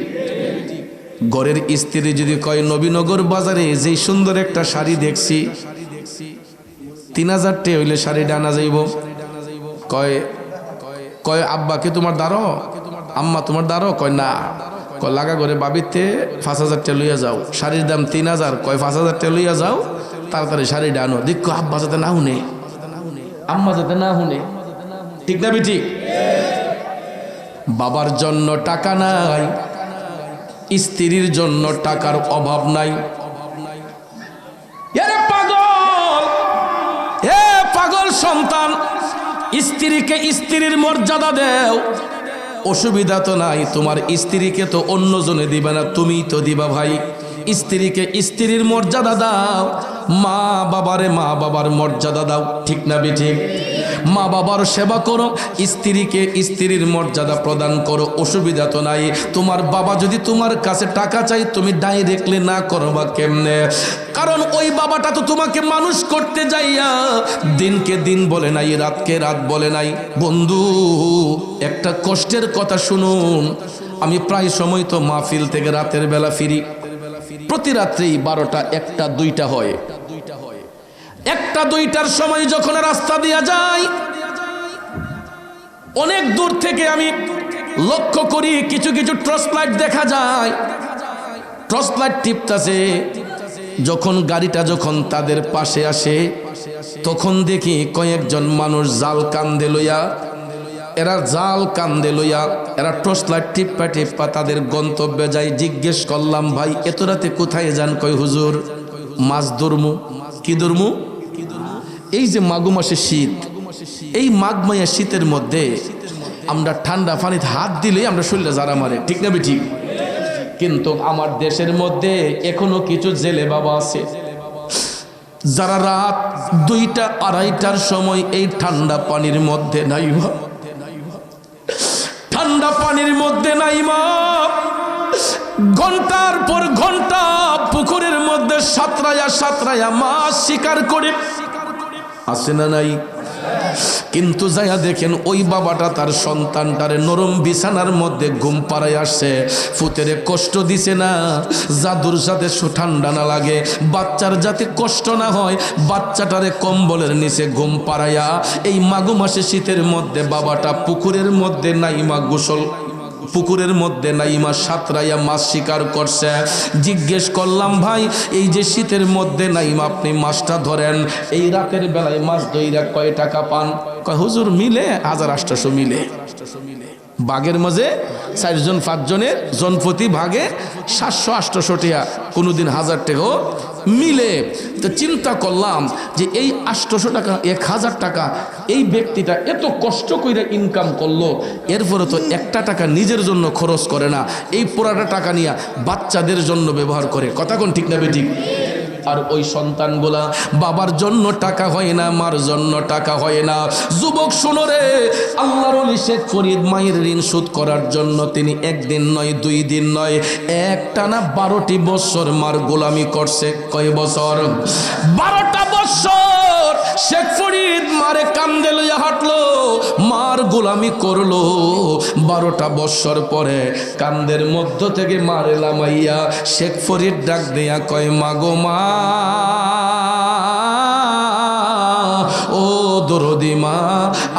ঘরের স্ত্রী যদি কয়, নবীনগর বাজারে যে সুন্দর একটা শাড়ি দেখছি, 3000 টাকা হইলে শাড়িটা আনা যাইব, কয় কয় আব্বা কি তোমার দাঁড়ো, আম্মা তোমার দাঁড়ো, কয় না, কয় লাগা ঘরে বাবিতে 5000 টাকা লইয়া যাও, শাড়ির দাম 3000, কয় 5000 টাকা লইয়া যাও, তাড়াতাড়ি শাড়িটা আনো। দেখো আব্বা যাতে না শুনে, আম্মা যাতে না শুনে, ঠিক না বেটি? বাবার জন্য টাকা নাই, স্ত্রীর জন্য টাকার অভাব নাই। পাগল সন্তান, স্ত্রীকে স্ত্রীর মর্যাদা দেও, অসুবিধা তো নাই, তোমার স্ত্রীকে তো অন্যজনে দিবে না, তুমিই তো দিবা ভাই। স্ত্রীকে স্ত্রীর মর্যাদা দাও, মা বাবারে মা বাবার মর্যাদা দাও, ঠিক না বেঠিক? মা বাবার সেবা করো, স্ত্রীকে স্ত্রীর মর্যাদা প্রদান করো, অসুবিধা তো নাই। তোমার বাবা যদি তোমার কাছে টাকা চাই, তুমি ডাইরেক্টলি না করো বা কেমনে? কারণ ওই বাবাটা তো তোমাকে মানুষ করতে যাইয়া দিনকে দিন বলে নাই, রাতকে রাত বলে নাই। বন্ধু, একটা কষ্টের কথা শুনুন, আমি প্রায় সময় তো মাহফিল থেকে রাতের বেলা ফিরি, প্রতি রাত্রেই 12টা 1টা 2টা হয়। 1টা 2টার সময় যখন রাস্তা দিয়া যায়, অনেক দূর থেকে আমি লক্ষ্য করি কিছু কিছু টর্চ লাইট দেখা যায়, টর্চ লাইট টিপতাছে। যখন গাড়িটা যখন তাদের পাশে আসে, তখন দেখি কয়েকজন মানুষ জাল কান্দে লইয়া, এরা জাল কান্দে লইয়া এরা টর্চ লাইট টিপ্পা টিপ্পা তাদের গন্তব্যে যায়। জিজ্ঞেস করলাম, ভাই এত রাতে কোথায় যান? কয় হুজুর মাছ ধরমু। কি ধরমু? এই যে মাঘ মাসে শীত, এই মাঘ মাইয়া শীতের মধ্যে আমরা ঠান্ডা পানিতে হাত দিলেই আমরা শরীরে যারা মারে, ঠিক না ঠিক? কিন্তু আমার দেশের মধ্যে এখনো কিছু জেলে বাবা আছে, যারা রাত 2টা 2:30টার সময় এই ঠান্ডা পানির মধ্যে নাইবা, ঠান্ডা পানির মধ্যে নাইমা ঘন্টার পর ঘন্টা পুকুরের মধ্যে সাঁতরায়া মাছ শিকার করে, আছে না নাই? কিন্তু যাইয়া দেখেন ওই বাবাটা তার সন্তানটারে নরম বিছানার মধ্যে ঘুম পাড়ায় আসছে। ফুতেরে কষ্ট দিছে না, জাদুর সাথে ঠান্ডা না লাগে, বাচ্চার যাতে কষ্ট না হয়, বাচ্চাটারে কম্বলের নিচে ঘুম পাড়াইয়া এই মাঘ মাসে শীতের মধ্যে বাবাটা পুকুরের মধ্যে নাইমা গোসল, পুকুরের মধ্যে নাইমা সাঁতরাইয়া মাছ শিকার করছে। জিজ্ঞেস করলাম, ভাই এই যে শীতের মধ্যে নাইমা আপনি মাছটা ধরেন, এই রাতের বেলায় মাছ ধইরা কয় টাকা পান? কয় হুজুর মিলে 1800 মিলে। বাঘের মাঝে 4 জন 5 জনের জনপ্রতি ভাগে 700-800 টাকা, কোনোদিন 1000 টাকাও মিলে। তো চিন্তা করলাম যে এই 800 টাকা 1000 টাকা এই ব্যক্তিটা এত কষ্ট করে ইনকাম করলো, এরপরে তো একটা টাকা নিজের জন্য খরচ করে না, এই পুরাটা টাকা নিয়ে বাচ্চাদের জন্য ব্যবহার করে। কথা কোন ঠিক না বেঠিক? আর ওই সন্তানগুলা বাবার জন্য টাকা হয় না, মার জন্য টাকা হয় না। যুবক শুনো রে, আল্লাহর ওলি শেখ ফরিদ মায়ের ঋণ শোধ করার জন্য তিনি 1 দিন নয় 2 দিন নয়, একটানা 12টি বছর মার গোলামি করছে। কয় বছর? 12টা বছর শেখ ফরিদ মারে কান্দে লইয়া হাঁটলো, মার গোলামি করলো। 12টা বছর পরে কান্দের মধ্য থেকে মারে লামাইয়া শেখ ফরিদ ডাক দিয়া কয়, মা গো মা, ও দরদি মা,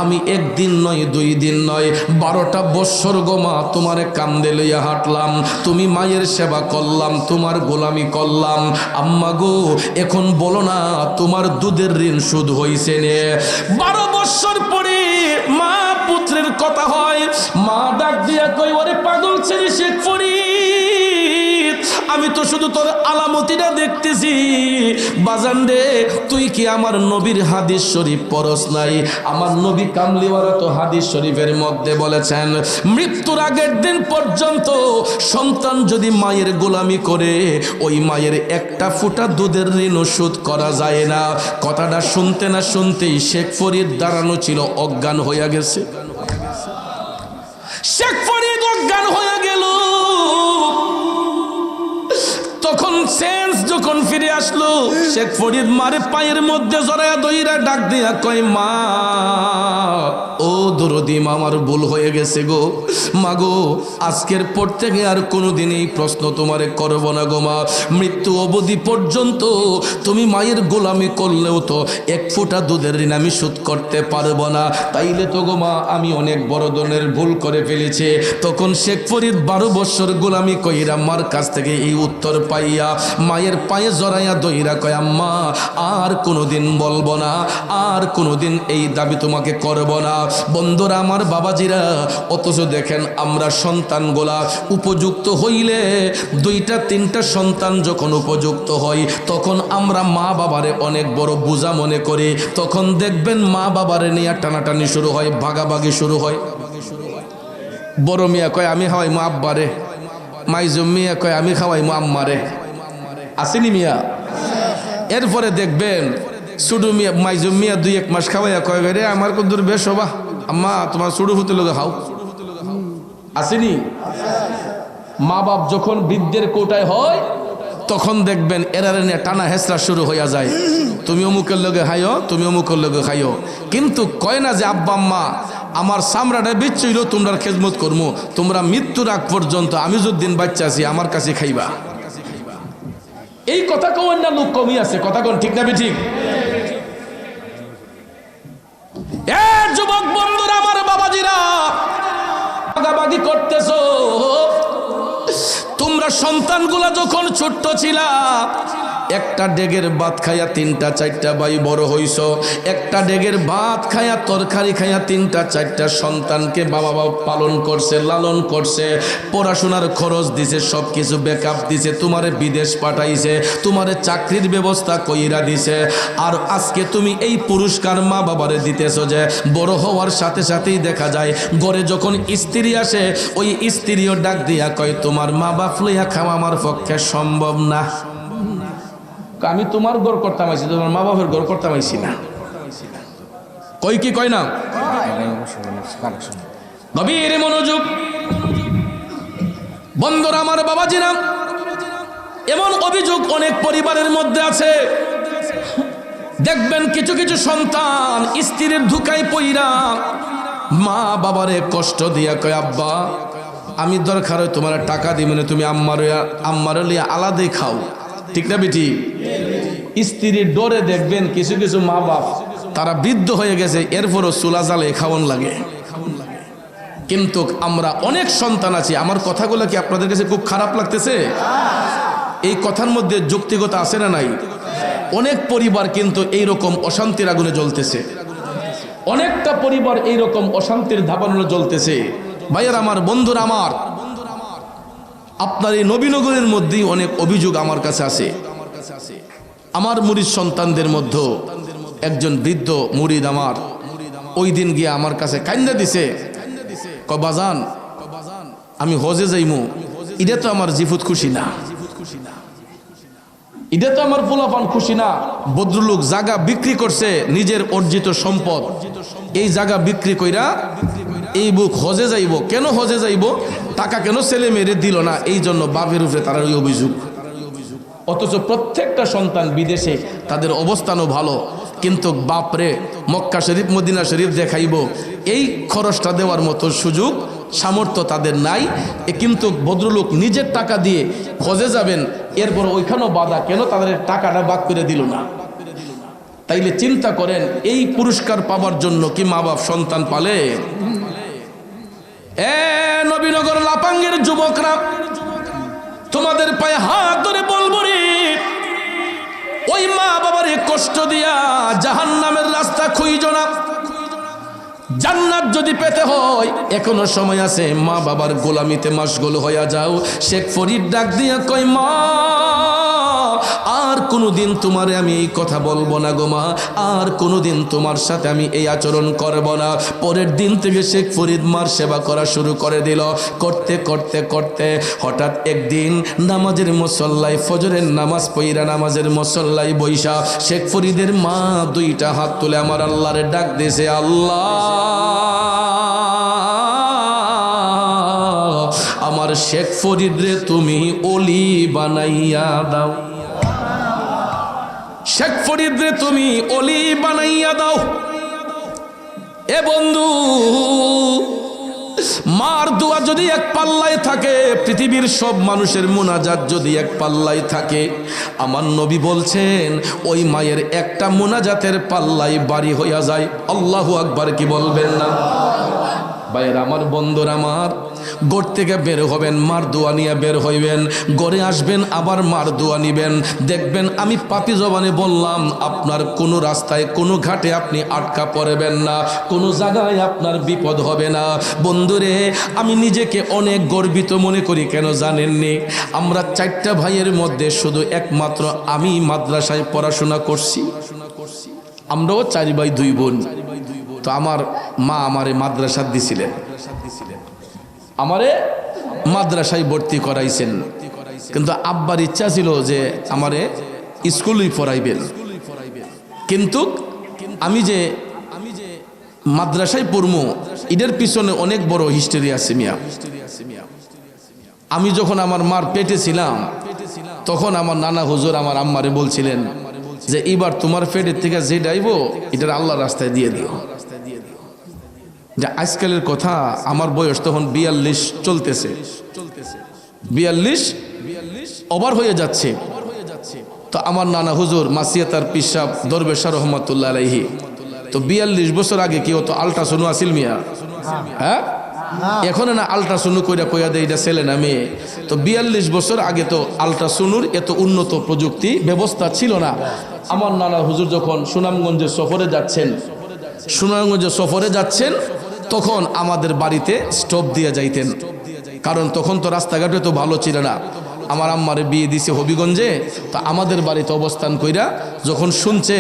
আমি 1 দিন নয় 2 দিন নয় 12টা বছর গো মা তোমারে কান্দে লইয়া হাঁটলাম, তুমি মায়ের সেবা করলাম, তোমার গোলামি করলাম। আম্মা গো এখন বলো না তোমার দুধের ঋণ শোধ হইছে নে? 12 বছর পরে মা পুত্রের কথা হয়, মা ডাক দিয়া কই, ওরে পাগল ছেলে শেখ ফরিদ, আমি তো শুধু তোর আলামতিটা দেখতেছি। বাজান রে, তুই কি আমার নবীর হাদিস শরীফ পড়স নাই? আমার নবী কামলিওয়ালা তো হাদিস শরীফের মধ্যে বলেছেন, মৃত্যুর আগের দিন পর্যন্ত সন্তান যদি মায়ের গোলামি করে, ওই মায়ের একটা ফোঁটা দুধের ঋণ শোধ করা যায় না। কথাটা শুনতে না শুনতেই শেখ ফরিদ দাঁড়ানো ছিল, অজ্ঞান হইয়া গেছে। শেখ ফরিদ অজ্ঞান হয়ে গেল। তখন সেন্স যখন ফিরে আসলো, শেখ ফরিদ মারে পায়ের মধ্যে জড়ায়া দইরা ডাক দিয়া কয়, মা ও দরদি মা, আমার ভুল হয়ে গেছে গো মা গো, আজকের পর থেকে আর কোনোদিন এই প্রশ্ন তোমারে করব না গো মা। মৃত্যু অবধি পর্যন্ত তুমি মায়ের গোলামি করলেও তো 1 ফোঁটা দুধের ঋণ আমি শোধ করতে পারবো না। তাইলে তো গো মা আমি অনেক বড় ধরনের ভুল করে ফেলেছি। তখন শেখ ফরিদ 12 বছর গোলামি কইরা মার কাছ থেকে এই উত্তর পাইয়া মায়ের পায়ে জড়াইয়া দইরা কয়, আম্মা আর কোনোদিন বলবো না, আর কোনোদিন এই দাবি তোমাকে করব না। বন্ধুরা আমার, বাবাজিরা, অথচ দেখেন আমরা সন্তানগুলা উপযুক্ত হইলে, 2টা 3টা সন্তান যখন উপযুক্ত হয়, তখন আমরা মা বাবারে অনেক বড় বোঝা মনে করি। তখন দেখবেন মা বাবারে নিয়ে টানাটানি শুরু হয়, ভাগাভাগি শুরু হয়। বড় মিয়া কয় আমি খাওয়াই মা আব্বারে, মাইজুম মিয়া কয় আমি খাওয়াই মা আম্মারে, আসেনি মিয়া? এরপরে দেখবেন ছোট মিয়া মাইজুম মিয়া 2-1 মাস খাওয়াইয়া কয়, রে আমার কদ্দুর বেশ হবা আম্মা, তোমার ছোট ফুতে লোকে খাও, আসেনি? মা বাপ যখন বৃদ্ধের কোটায় হয়, তখন দেখবেন এরারে নিয়ে টানা হেসরা শুরু হইয়া যায়, তুমি অমুকের লোকে খাইও, তুমি অমুকের লোকে খাইও। কিন্তু কয় না যে আব্বা আম্মা আমার চামড়াটা বিচ্ছইল, তোমরা খেজমত করবো, তোমরা মৃত্যুর আগ পর্যন্ত আমি যতদিন বাচ্চা আছি আমার কাছে খাইবা। এই কথা কন না, লোক কমই আছে। কথা কন ঠিক না ঠিক? এ যুবক বন্ধুরা আমার, বাবাজিরা, ভাগাভাগি করতেছো। তোমরা সন্তানগুলা যখন ছোট্ট ছিলা, একটা ডেগের ভাত খাইয়া 3টা 4টা ভাই বড় হইছ, একটা ডেগের ভাত খাইয়া তরকারি খাইয়া 3টা 4টা সন্তানকে বাবা পালন করছে, লালন করছে, পড়াশোনার খরচ দিছে, সব কিছু ব্যাকআপ দিছে, তোমারে বিদেশ পাঠাইছে, তোমারে চাকরির ব্যবস্থা কইরা দিছে। আর আজকে তুমি এই পুরস্কার মা বাবারে দিতেছো যে বড় হওয়ার সাথে সাথেই দেখা যায় ঘরে যখন স্ত্রী আসে, ওই স্ত্রীও ডাক দিয়া কয়, তোমার মা বাপ লইয়া খাওয়া আমার পক্ষে সম্ভব না। আমি তোমার ঘর করতাম আইছি, তোমার মা বাবার ঘর করতাম আইছি না। কই কি কয় না? গভীর মনোযোগ বন্ধুরা আমার, বাবাজিরা, এমন অভিযোগ অনেক পরিবারের মধ্যে আছে। দেখবেন কিছু কিছু সন্তান স্ত্রীর ধোঁকায় পইরা মা বাবারে কষ্ট দিয়া কয়, আব্বা আমি দরকার হয় তোমার টাকা দিব না, তুমি আম্মার লিয়া আলাদাই খাও। ঠিক না বেটি? স্ত্রীর ডরে দেখবেন কিছু কিছু মা বাপ তারা বৃদ্ধ হয়ে গেছে, এরপরও চুলা জ্বালে খাওয়ান লাগে। কিন্তু আমরা অনেক সন্তান আছি, আমার কথাগুলো কি আপনাদের কাছে খুব খারাপ লাগতেছে? এই কথার মধ্যে যৌক্তিকতা আছে না নাই? অনেক পরিবার কিন্তু এইরকম অশান্তির আগুনে জ্বলতেছে, অনেকটা পরিবার এইরকম অশান্তির ধাবানো জ্বলতেছে। ভাইয়ের আমার, বন্ধুরা আমার, আপনার এই নবীনগরের মধ্যেই অনেক অভিযোগ আমার কাছে আছে। আমার মুরিদ সন্তানদের মধ্যে একজন বৃদ্ধ মুরিদ আমার ওই দিন গিয়ে আমার কাছে কান্দা দিছে, কয় বাজান আমি হজে যাইমু, এটা তো আমার জিফুত খুশি না, এটা তো আমার পোলাপান খুশি না। ভদ্রলোক জায়গা বিক্রি করছে, নিজের অর্জিত সম্পদ, এই জায়গা বিক্রি কইরা এই বুক হজে যাইব। কেন হজে যাইব? টাকা কেন ছেলে মেয়েরে দিল না, এই জন্য বাপের উপরে তার ওই অভিযোগ। অথচ প্রত্যেকটা সন্তান বিদেশে, তাদের অবস্থানও ভালো, কিন্তু বাপরে মক্কা শরীফ মদিনা শরীফ দেখাইব, এই খরচটা দেওয়ার মতো সুযোগ সামর্থ্য তাদের নাই। কিন্তু ভদ্রলোক নিজের টাকা দিয়ে হজে যাবেন, এরপর ওইখানেও বাধা, কেন তাদের টাকাটা বাদ করে দিল না? তাইলে চিন্তা করেন, এই পুরস্কার পাওয়ার জন্য কি মা বাপ সন্তান পালে? নবীনগর লাপাঙ্গের যুবকরা, তোমাদের পায়ে হাত ধরে বলবো রে, ওই মা বাবার কষ্ট দিয়া জাহান্নামের রাস্তা খুঁইজ না। জান্নাত যদি পেতে হয় এখনো সময় আছে, মা বাবার গোলামিতে মাশগুল হইয়া যাও। শেখ ফরিদ ডাক দিয়া কয়, মা আর কোনোদিন তোমারে আমি এই কথা বলবো না গো মা, আর কোনোদিন তোমার সাথে আমি এই আচরণ করব না। পরের দিন থেকে শেখ ফরিদ মার সেবা করা শুরু করে দিল। করতে করতে করতে হঠাৎ একদিন নামাজের মুসল্লায়, ফজরের নামাজ পইরা নামাজের মুসল্লায় বৈশা শেখ ফরিদের মা দুইটা হাত তুলে আমার আল্লাহরে ডাক দিয়েছে, আল্লাহ আমার শেখ ফরিদ রে তুমি ওলি বানাইয়া দাও, শেখ ফরিদ রে তুমি ওলি বানাইয়া দাও। এ বন্ধু, মার দোয়া যদি এক পাল্লায় থাকে, পৃথিবীর সব মানুষের মুনাজাত যদি এক পাল্লায় থাকে, আমার নবী বলছেন ওই মায়ের একটা মুনাজাতের পাল্লাই বাড়ি হইয়া যায়। আল্লাহু আকবার কি বলবেন না? ভাইয়ের আমার, বন্ধুরা আমার, ঘর থেকে বের হবেন, মার দোয়া নিয়ে বের হইবেন, ঘরে আসবেন, আবার মার দোয়া নিবেন। দেখবেন আমি পাপি জবানে বললাম, আপনার কোনো রাস্তায় কোনো ঘাটে আপনি আটকা পড়বেন না, কোনো জায়গায় আপনার বিপদ হবে না। বন্ধুরে, আমি নিজেকে অনেক গর্বিত মনে করি, কেন জানেননি? আমরা 4টা ভাইয়ের মধ্যে শুধু একমাত্র আমি মাদ্রাসায় পড়াশোনা করছি। আমরাও 4 ভাই 2 বোন। তো আমার মা আমারে মাদ্রাসা দিছিলেন, আমারে মাদ্রাসায় ভর্তি করাইছেন, কিন্তু আব্বার ইচ্ছা ছিল যে আমারে স্কুলেই পড়াইবেন। কিন্তু আমি যে মাদ্রাসায় পড়মু, এদের পিছনে অনেক বড় হিস্টোরি আছে মিয়া। আমি যখন আমার মার পেটে ছিলাম, তখন আমার নানা হুজুর আমার আম্মারে বলছিলেন যে এবার তোমার পেটের থেকে যে ডাইব, এটার আল্লাহর রাস্তায় দিয়ে দিও। যে আজকালের কথা, আমার বয়স তখন 42 চলতেছে, 42 ওভার হয়ে যাচ্ছে। তো আমার নানা হুজুর মাসিয়াতার পিসাব দরবেশা রহমতুল্লাহ আলাইহি, তো 42 বছর আগে কি হতো? আল্ট্রাসাউন্ড আসিল মিয়া, হ্যাঁ? এখন না আল্ট্রাসাউন্ড কইয়া দেয় এটা ছেলে না মেয়ে। তো 42 বছর আগে তো আল্ট্রাসাউন্ডের এত উন্নত প্রযুক্তি ব্যবস্থা ছিল না। আমার নানা হুজুর যখন সুনামগঞ্জে সফরে যাচ্ছেন, তখন আমাদের বাড়িতে স্টোভ দিয়ে যাইতেন, কারণ তখন তো রাস্তাঘাটে তো ভালো ছিল না। আমার আম্মারে বিয়ে দিছে হবিগঞ্জে, তো আমাদের বাড়িতে অবস্থান কইরা যখন শুনছে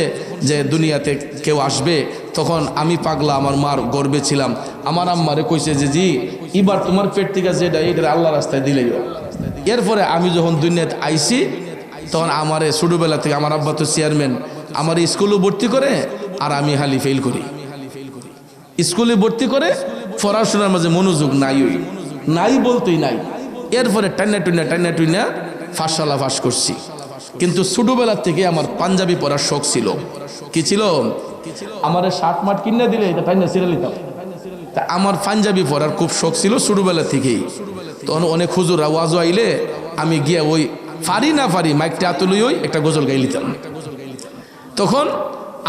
যে দুনিয়াতে কেউ আসবে, তখন আমি পাগলা আমার মার গর্বে ছিলাম। আমার আম্মারে কইছে যে জি এবার তোমার পেট থেকে যেটা এটা আল্লাহ রাস্তায় দিলেই। এরপরে আমি যখন দুনিয়াতে আইছি, তখন আমার ছোটবেলা থেকে আমার আব্বা তো চেয়ারম্যান, আমার স্কুলে ভর্তি করে আর আমি খালি ফেল করি। স্কুলে ভর্তি করে পড়াশোনার মাঝে মনোযোগ নাই বলতেই নাই। এরপরে টাইনা টুইনা ফাঁসশালা ফাঁস করছি। কিন্তু ছোটবেলা থেকে আমার পাঞ্জাবি পরার শখ ছিল। কি ছিল? আমার শার্ট মাঠ কিনে দিলে এটা টাইনা ছিঁড়ে নিতাম। তা আমার পাঞ্জাবি পরার খুব শখ ছিল ছোটবেলা থেকেই। তখন অনেক হুজুর আওয়াজ আইলে আমি গিয়া ওই ফারি না ফারি মাইকটা আতুলই ওই একটা গজল গাই লিতাম। তখন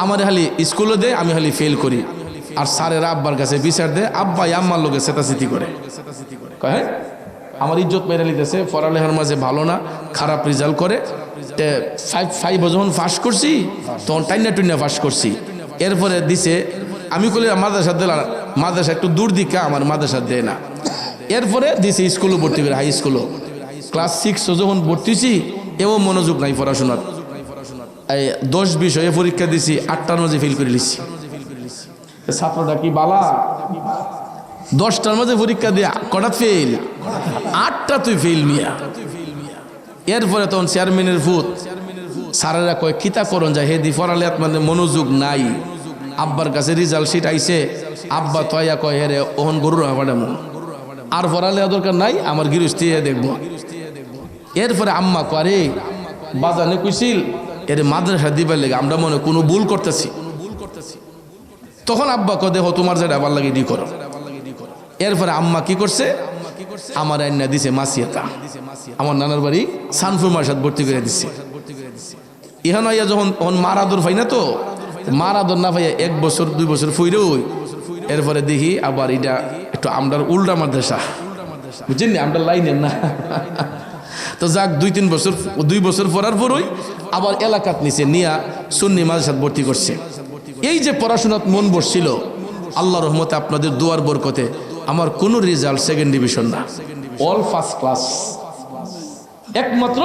আমার খালি স্কুলে দেয়, আমি খালি ফেল করি। আর স্যারেরা আব্বার কাছে বিচার দেয়, আব্বাই আম্মার লোকে চেতাচিতি করে। হ্যাঁ, আমার ইজ্জত মেরে নিতেছে, পড়ালেখার মাঝে ভালো না, খারাপ রেজাল্ট করে। 5 যখন পাস করছি তখন টাইনা টুইনা পাস করছি। এরপরে দিছে, আমি কলি মাদ্রাসা দিলাম, মাদ্রাসা একটু দূর দিকে, আমার মাদ্রাসা দেয় না। এরপরে দিছে স্কুলে ভর্তি করে, হাই স্কুলও। ক্লাস 6 যখন ভর্তি হয়েছি, এও মনোযোগ নাই পড়াশোনার। 10 বিষয়ে পরীক্ষা দিছি, 8টার মাঝে ফেল করে লিছি। ছাত্রটা কি বালা, 10টার মাঝে পরীক্ষা দিয়ে কটা ফেল, 8টা তুই ফেল মিয়া। এরপরে তখন চেয়ারম্যানের ভূত, স্যারেরা কয় কিতা করন যায়, হেদি পড়ালে মানে মনোযোগ নাই। আব্বার কাছে রেজাল্ট শিট আইছে, আব্বা তয়া কয় হেরে ওহন গরুর হাঁপাডামো, আর পড়ালে দরকার নাই, আমার গৃহস্থী দেখবো। এরপরে আম্মা করে বাজানে কইছিল এর মাদ্রাসা দিবার লেগে, আমরা মনে কোনো ভুল করতেছি। তখন আব্বা কয় দেখো তোমার যেটা আবার লাগে দি করো। এরপরে আম্মা কি করছে, আমার আইনা দিছে মাসিয়াতা, আমার নানার বাড়ি সানফুর মার সাথে ভর্তি করে দিচ্ছে। ইহান আইয়া যখন মার আদর পাই না, তো মার আদর না পাইয়া 1 বছর 2 বছর ফুইরে ওই। এরপরে দেখি আবার এটা একটু আমরার উল্টা মাদ্রাসা, বুঝছেন, আমরা লাইনের না। তো যাক 2 বছর পড়ার পরই আবার এলাকাত নিচে নিয়া সুন্নি মাদ্রাসাত ভর্তি করছে। এই যে পড়াশোনাত মন বসছিল, আল্লাহ রহমতে আপনাদের দুয়ার বরকতে আমার কোনো রেজাল্ট 2nd ডিভিশন না, অল ফার্স্ট ক্লাস। একমাত্র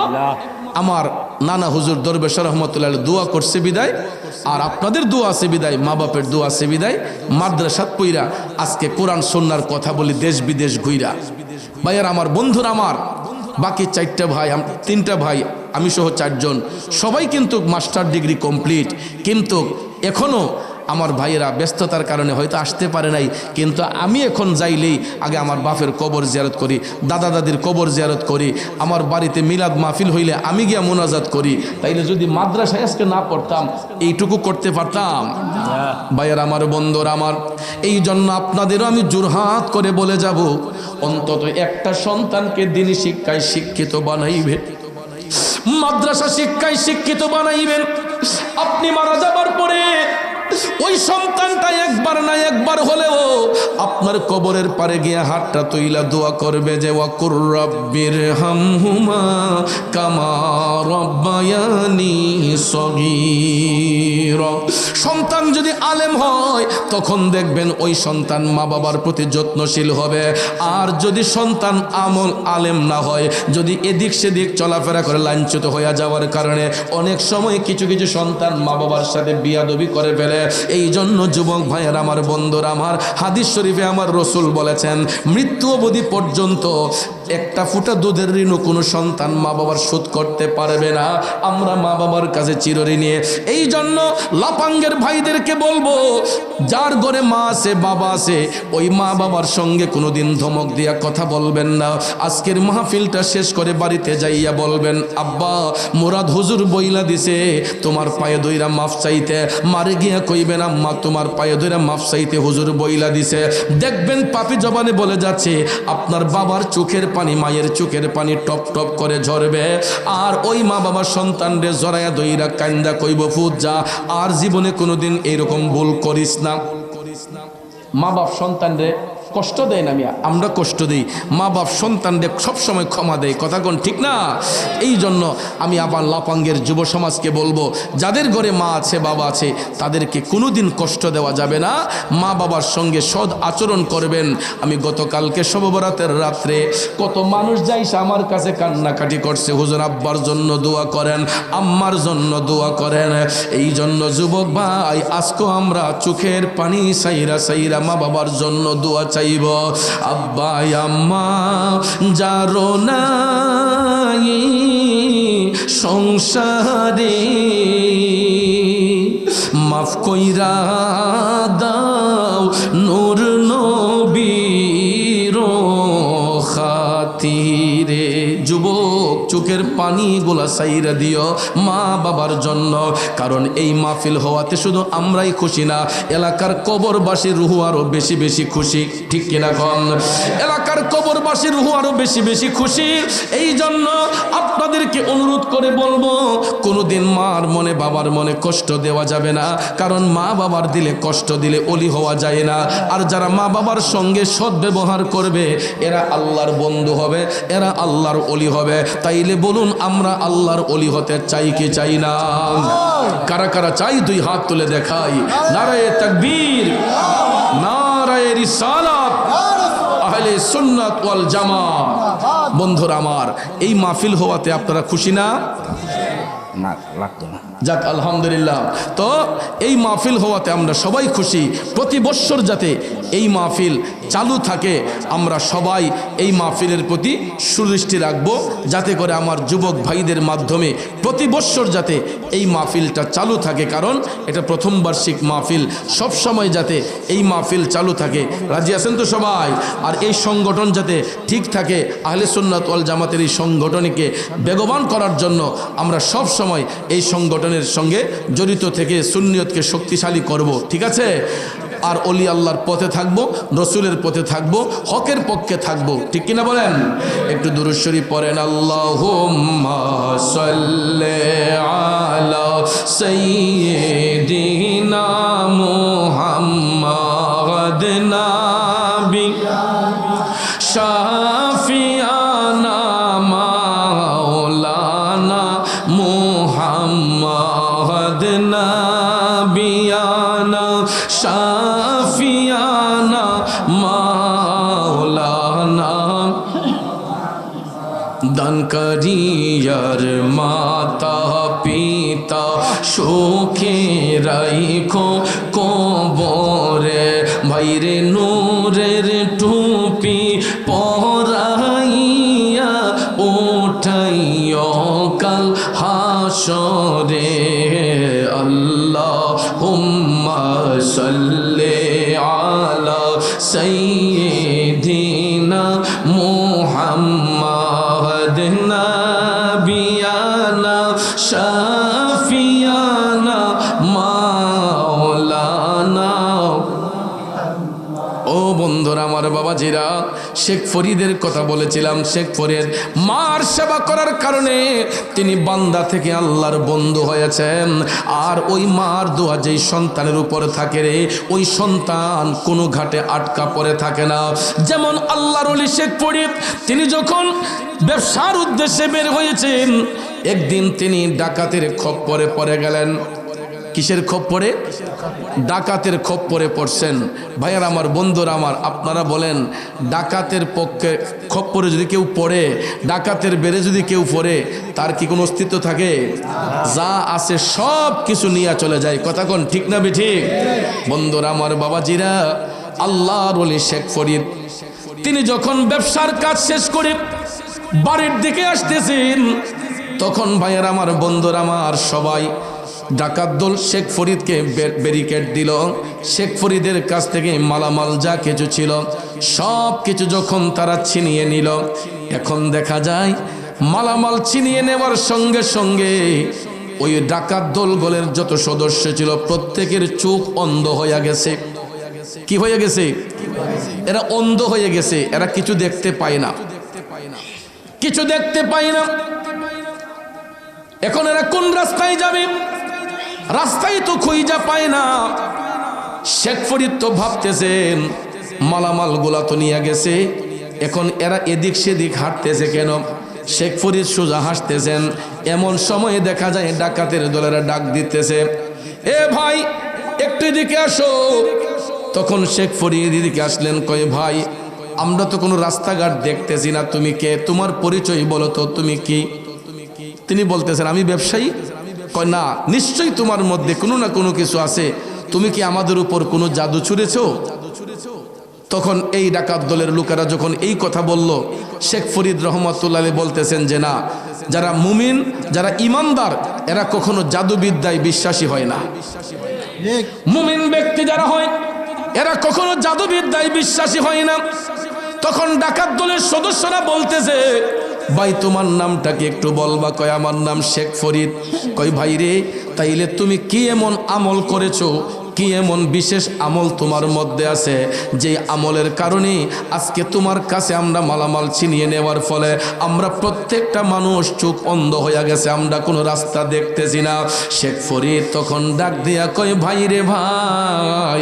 আমার নানা হুজুর দরবেশ রহমতুল্লাহ দোয়া করছে বিদায়, আর আপনাদের দোয়া আছে বিদায়, মা বাপের দোয়া আছে বিদায়, মাদ্রাসাত পইরা আজকে কোরআন সুন্নাহর কথা বলি দেশ বিদেশ ঘুইরা। ভাইয়ার আমার, বন্ধুরা আমার, বাকি 4টা ভাই, 3টা ভাই, আমি সহ 4 জন, সবাই কিন্তু মাস্টার ডিগ্রি কমপ্লিট। কিন্তু এখনো আমার ভাইয়েরা ব্যস্ততার কারণে হয়তো আসতে পারে নাই। কিন্তু আমি এখন যাইলেই আগে আমার বাপের কবর জিয়ারত করি, দাদা দাদির কবর জিয়ারত করি, আমার বাড়িতে মিলাদ মাহফিল হইলে আমি গিয়া মোনাজাত করি। তাইলে যদি মাদ্রাসায় আজকে না পড়তাম, এইটুকু করতে পারতাম? ভাইয়ের আমার, বন্ধুরা আমার, এই জন্য আপনাদেরও আমি জোরহাত করে বলে যাব, অন্তত একটা সন্তানকে দিনী শিক্ষায় শিক্ষিত বানাইবে, মাদ্রাসা শিক্ষায় শিক্ষিত বানাইবেন। আপনি মারা যাবার পরে ওই সন্তানটা একবার না একবার হলেও আপনার কবরের পারে গিয়ে হাতটা তুইলা দোয়া করবে যে ওয়াকুর রাব্বির হামহুমা কামা রাব্বায়ানি সগীরা। সন্তান যদি আলেম হয় তখন দেখবেন ওই সন্তান মা বাবার প্রতি যত্নশীল হবে। আর যদি সন্তান আলেম না হয়, যদি এদিক সেদিক চলাফেরা করে লাঞ্ছিত হয়ে যাওয়ার কারণে অনেক সময় কিছু কিছু সন্তান মা বাবার সাথে বিয়াদবি করে ফেলে। এই জন্য যুবক ভাইয়ের আমার, বন্ধুরা আমার, হাদিস শরীফে আমার রসুল বলেছেন, মৃত্যু অবধি পর্যন্ত একটা ফুটা দুধের ঋণও কোনো সন্তান মা বাবার শোধ করতে পারবে না। আমরা মা বাবার কাছে চিরঋণী। এই জন্য লাপাঙ্গের ভাইদেরকে বলবো, যার ঘরে মা আছে বাবা আছে, ওই মা বাবার সঙ্গে কোনোদিন ধমক দিয়া কথা বলবেন না। আজকের মাহফিলটা শেষ করে বাড়িতে যাইয়া বলবেন, আব্বা মুরাদ হুজুর বইলা দিছে তোমার পায়ে দইরা মাফ চাইতে। মারে গিয়া কইবেন, আম্মা তোমার পায়ে দইরা মাফ চাইতে হুজুর বইলা দিছে। দেখবেন পাপি জবানে বলে যাচ্ছে, আপনার বাবার চোখের পানি, মায়ের চোখের পানি টপ টপ করে ঝরবে। আর ওই মা বাবার সন্তানরে জড়াইয়া দইরা কান্দা কইব, ফুট যা, আর জীবনে কোনোদিন এইরকম ভুল করিস না। মা বাপ সন্তানরে কষ্ট দেয় না মিয়া, আমরা কষ্ট দিই। মা বাপ সন্তানদের সবসময় ক্ষমা দেয়, কথা কোন ঠিক না? এই জন্য আমি আবার লাপাঙ্গের যুব সমাজকে বলবো, যাদের ঘরে মা আছে বাবা আছে তাদেরকে কোনোদিন কষ্ট দেওয়া যাবে না, মা বাবার সঙ্গে সৎ আচরণ করবেন। আমি গতকালকে শবে বরাতের রাত্রে কত মানুষ যাইছে আমার কাছে কান্নাকাটি করছে, হুজুর আব্বার জন্য দোয়া করেন, আম্মার জন্য দোয়া করেন। এই জন্য যুবক ভাই, আজকে আমরা চোখের পানি সাইরা সাইরা মা বাবার জন্য দোয়া চাই। আব্বা আম্মা যারো নাই সংসারে মাফ কইরা দাও নূর নবীর খাতিরে। যুবক চোখের পানি গোলা সাইরা দিও মা বাবার জন্য, কারণ এই মাহফিল হওয়াতে শুধু আমরাই খুশি না, এলাকার কবরবাসীর রুহ আরো বেশি বেশি খুশি, ঠিক কিনা কন? এলাকার কবরবাসীর রুহ আরো বেশি বেশি খুশি। এই জন্য আপনাদেরকে অনুরোধ করে বলবো, কোনোদিন মার মনে বাবার মনে কষ্ট দেওয়া যাবে না, কারণ মা বাবার দিলে কষ্ট দিলে ওলি হওয়া যায় না। আর যারা মা বাবার সঙ্গে সদ্ব্যবহার করবে এরা আল্লাহর বন্ধু হবে, এরা আল্লাহর ওলি হবে। তাইলে বলুন আমরা আল্লাহর ওলি হতে চাই কি চাই না? কারা কারা চাই দুই হাত তুলে দেখাই। নারায়ে তাকবীর, নারায়ে রিসালাত, আহলে সুন্নাত ওয়াল জামাত। বন্ধুরা আমার, এই মাহফিল হওয়াতে আপনারা খুশি না?
না, লাগতো না।
যাক আলহামদুলিল্লাহ। তো এই মাহফিল হওয়াতে আমরা সবাই খুশি। প্রতি বৎসর যাতে এই মাহফিল চালু থাকে, আমরা সবাই এই মাহফিলের প্রতি সুদৃষ্টি রাখবো, যাতে করে আমার যুবক ভাইদের মাধ্যমে প্রতি বৎসর যাতে এই মাহফিলটা চালু থাকে, কারণ এটা প্রথম বার্ষিক মাহফিল। সব সময় যাতে এই মাহফিল চালু থাকে। রাজি আছেন তো সবাই? আর এই সংগঠন যাতে ঠিক থাকে, আহলে সুন্নাত ওয়াল জামাতের এই সংগঠনকে বেগবান করার জন্য আমরা সব সময় এই সংগঠনের সঙ্গে জড়িত থেকে সুন্নিয়তকে শক্তিশালী করব, ঠিক আছে? আর অলি আল্লাহর পথে থাকবো, রসুলের পথে থাকবো, হকের পক্ষে থাকবো, ঠিক কিনা বলেন? একটু দুরূদ শরীফ পড়েন। আল্লাহুম্মা সাল্লি আলা সাইয়্যিদিনা মুহাম্মাদ নাবি শাফিয়ানা মাওলানা মুহাম্মাদ নাবিয়ানা শাফিয়ানা মাওলানা। দান করিয়ার মাতা পিতা সুখে রাইখো কবরে, ভাইরে নূরের টুপি পরাইয়া উঠাইও কাল হাসরে। আল্লাহুম্মা সাল্লি আলা সাইয়্যিদিনা মুহাম্মাদ নাবিয়ানা শাফিয়ানা মাওলানা। ও বন্ধুরা আমার, বাবাজিরা, শেখ ফরিদের কথা বলেছিলাম। শেখ ফরিদ মার সেবা করার কারণে তিনি বান্দা থেকে আল্লাহর বন্ধু হয়েছেন। আর ওই মার দোয়া যেই সন্তানের উপরে থাকে রে, ওই সন্তান কোনো ঘাটে আটকা পড়ে থাকে না। যেমন আল্লাহর ওলি শেখ ফরিদ, তিনি যখন ব্যবসার উদ্দেশ্যে বের হয়েছেন, একদিন তিনি ডাকাতের খপ্পরে পড়ে গেলেন। কিসের খপ্পরে? ডাকাতের খপ্পরে পড়ছেন। ভাইয়ার আমার, বন্ধুরা আমার, আপনারা বলেন, ডাকাতের পক্ষে খপ্পরে যদি কেউ পড়ে, ডাকাতের বেড়ে যদি কেউ পড়ে, তার কি কোনো অস্তিত্ব থাকে? যা আছে সব কিছু নিয়ে চলে যায়। কথা কোন ঠিক না বেঠিক? বন্ধুরা আমার, বাবাজিরা, আল্লাহর ওলি শেখ ফরিদ তিনি যখন ব্যবসার কাজ শেষ করে বাড়ির দিকে আসতেছেন, তখন ভাইয়ার আমার, বন্ধুরা আমার, সবাই ডাকাত দল শেখ ফরিদকে ব্যারিকেড দিল। শেখ ফরিদের কাছ থেকে মালামাল যা কিছু ছিল সব কিছু যখন তারা ছিনিয়ে নিল, এখন দেখা যায় মালামাল ছিনিয়ে নেওয়ার সঙ্গে সঙ্গে ওই ডাকাত দলগুলোর যত সদস্য ছিল প্রত্যেকের চোখ অন্ধ হয়ে গেছে। কি হয়ে গেছে? এরা অন্ধ হয়ে গেছে। এরা কিছু দেখতে পায় না, কিছু দেখতে পায় না। এখন এরা কোন রাস্তায় যাবে? রাস্তায় তো খুঁজে পায় না। শেখ ফরিদ তো ভাবতেছেন মালামাল গুলা তো নিয়ে গেছে, এখন এরা এদিক সেদিক হাঁটতেছে কেন? শেখ ফরিদ সোজা হাসতেছেন। এমন সময়ে দেখা যায় ডাকাতের দলেরা ডাক দিতেছে, এ ভাই একটু এদিকে আসো। তখন শেখ ফরিদ এদিকে আসলেন। কয় ভাই, আমরা তো কোনো রাস্তাঘাট দেখতেছি না, তুমি কে? তোমার পরিচয় বলো তো, তুমি কি? তিনি বলতেছেন, আমি ব্যবসায়ী। কয় না, নিশ্চয়ই তোমার মধ্যে কোনো না কোনো কিছু আছে। তুমি কি আমাদের উপর কোনো জাদু ছুঁড়েছো? তখন এই ডাকাত দলের লোকেরা যখন এই কথা বলল, শেখ ফরিদ রহমতুল্লাহ আলাইহি বলতেছেন যে না, যারা মুমিন, যারা ইমানদার, এরা কখনো জাদুবিদ্যায় বিশ্বাসী হয় না। মুমিন ব্যক্তি যারা হয় এরা কখনো জাদুবিদ্যায় বিশ্বাসী হয় না। তখন ডাকাত দলের সদস্যরা বলতেছে, ভাই তোমার নামটা কি একটু বলবা? কয় আমার নাম শেখ ফরিদ। কয় ভাই রে, তাইলে তুমি কি এমন আমল করেছো, কি এমন বিশেষ আমল তোমার মধ্যে আছে যে আমলের কারণে আজকে তোমার কাছে আমরা মালামাল ছিনিয়ে নেওয়ার ফলে আমরা প্রত্যেকটা মানুষ চোখ অন্ধ হয়ে গেছে, আমরা কোনো রাস্তা দেখতেছি না। শেখ ফরিদ তখন ডাক দিয়া কয়, ভাই রে ভাই,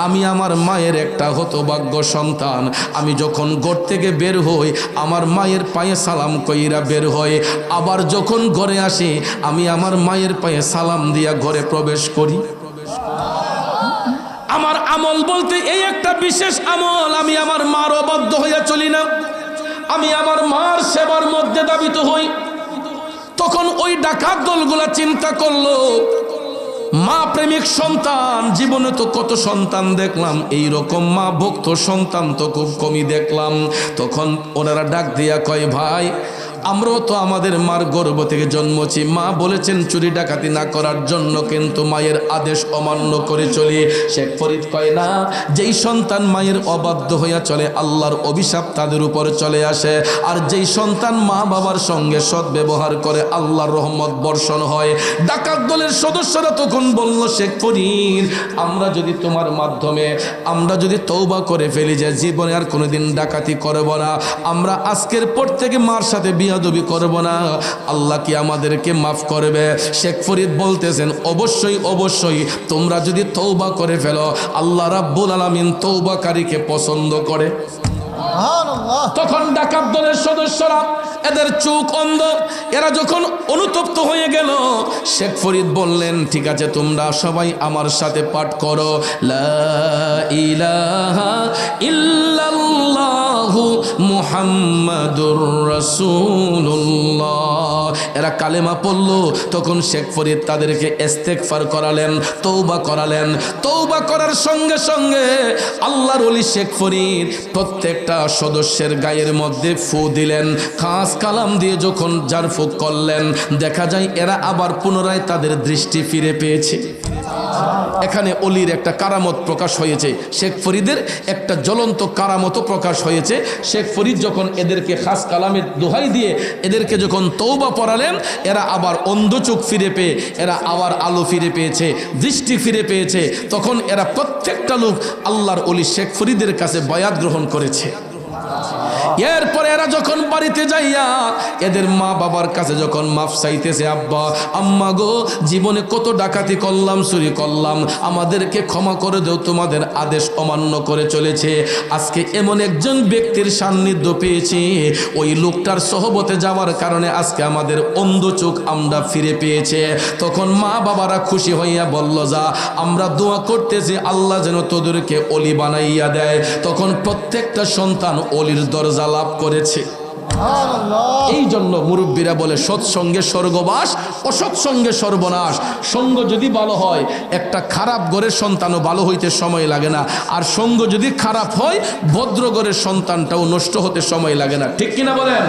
আমি আমার মায়ের একটা হতভাগ্য সন্তান। আমি যখন ঘর থেকে বের হই আমার মায়ের পায়ে সালাম কইরা বের হই, আবার যখন ঘরে আসি আমি আমার মায়ের পায়ে সালাম দিয়া ঘরে প্রবেশ করি। আমার আমল বলতে এই একটা বিশেষ আমল, আমি আমার মার অবাধ্য হইয়া চলি না, আমি আমার মার সেবার মধ্যে দাবিত হই। তখন ওই ডাকাত দলগুলা চিন্তা করলো, মা প্রেমিক সন্তান, জীবনে তো কত সন্তান দেখলাম, এই রকম মা ভক্ত সন্তান তো খুব কমই দেখলাম। তখন ওনারা ডাক দিয়া কয়, ভাই আমরাও তো আমাদের মার গর্ভ থেকে জন্মছি, মা বলেছেন চুরি ডাকাতি না করার জন্য, কিন্তু মায়ের আদেশ অমান্য করে চলি। শেখ ফরিদ কয় না, যেই সন্তান মায়ের অবাধ্য হইয়া চলে আল্লাহর অভিশাপ তাদের উপর চলে আসে, আর যেই সন্তান মা বাবার সঙ্গে সৎ ব্যবহার করে আল্লাহর রহমত বর্ষণ হয়। ডাকাত দলের সদস্যরা তখন বলল, শেখ ফরিদ, আমরা যদি তোমার মাধ্যমে আমরা যদি তওবা করে ফেলি যে জীবনে আর কোনোদিন ডাকাতি করব না, আমরা আজকের পর থেকে মার সাথে বিয়াদবি করব না, আল্লাহ কি আমাদেরকে মাফ করবে? শেখ ফরিদ বলতেছেন, অবশ্যই অবশ্যই, তোমরা যদি তওবা করে ফেলো আল্লাহ রাব্বুল আলামিন তওবাকারীকে পছন্দ করে। তখন ডাকাত দলের সদস্যরা, এদের চোখ অন্ধ, এরা যখন অনুতপ্ত হয়ে গেল, শেখ ফরিদ বললেন, ঠিক আছে তোমরা সবাই আমার সাথে পাঠ করো, লা ইলাহা ইল্লাল্লাহু মুহাম্মাদুর রাসূলুল্লাহ। এরা কালেমা পড়লো। তখন শেখ ফরিদ তাদেরকে ইস্তেগফার করালেন, তওবা করালেন। তওবা করার সঙ্গে সঙ্গে আল্লাহর ওলি শেখ ফরিদ প্রত্যেকটা সদস্যের গায়ের মধ্যে ফু দিলেন, খাস কালাম দিয়ে যখন জারফুক করলেন, দেখা যায় এরা আবার পুনরায় তাদের দৃষ্টি ফিরে পেয়েছে। এখানে অলির একটা কারামত প্রকাশ হয়েছে, শেখ ফরিদের একটা জ্বলন্ত কারামত প্রকাশ হয়েছে। শেখ ফরিদ যখন এদেরকে খাস কালামের দোহাই দিয়ে এদেরকে যখন তওবা পড়ালেন, এরা আবার অন্ধ চোখ ফিরে পেয়ে এরা আবার আলো ফিরে পেয়েছে, দৃষ্টি ফিরে পেয়েছে। তখন এরা প্রত্যেকটা লোক আল্লাহর ওলি শেখ ফরিদের কাছে বায়াত গ্রহণ করেছে। এরপরে এরা যখন বাড়িতে যাইয়া এদের মা বাবার কাছে যখন মাফ চাইতেছে, আব্বা আম্মা গো, জীবনে কত ডাকাতি করলাম, চুরি করলাম, আমাদেরকে ক্ষমা করে দেও, তোমাদের আদেশ অমান্য করে চলেছে। আজকে এমন একজন ব্যক্তির সান্নিধ্য পেয়েছি, ওই লোকটার সহবতে যাওয়ার কারণে আজকে আমাদের অন্ধ চোখ আমরা ফিরে পেয়েছে। তখন মা বাবারা খুশি হইয়া বলল, যা আমরা দোয়া করতেছি আল্লাহ যেন তোদেরকে অলি বানাইয়া দেয়। তখন প্রত্যেকটা সন্তান অলির দরজা লাভ করেছে। এই জন্য মুরব্বীরা বলে, সৎসঙ্গে স্বর্গবাস, অসৎসঙ্গে সর্বনাশ। সঙ্গ যদি ভালো হয়, একটা খারাপ ঘরের সন্তানও ভালো হইতে সময় লাগে না, আর সঙ্গ যদি খারাপ হয় ভদ্র ঘরের সন্তানটাও নষ্ট হতে সময় লাগে না, ঠিক কিনা বলেন?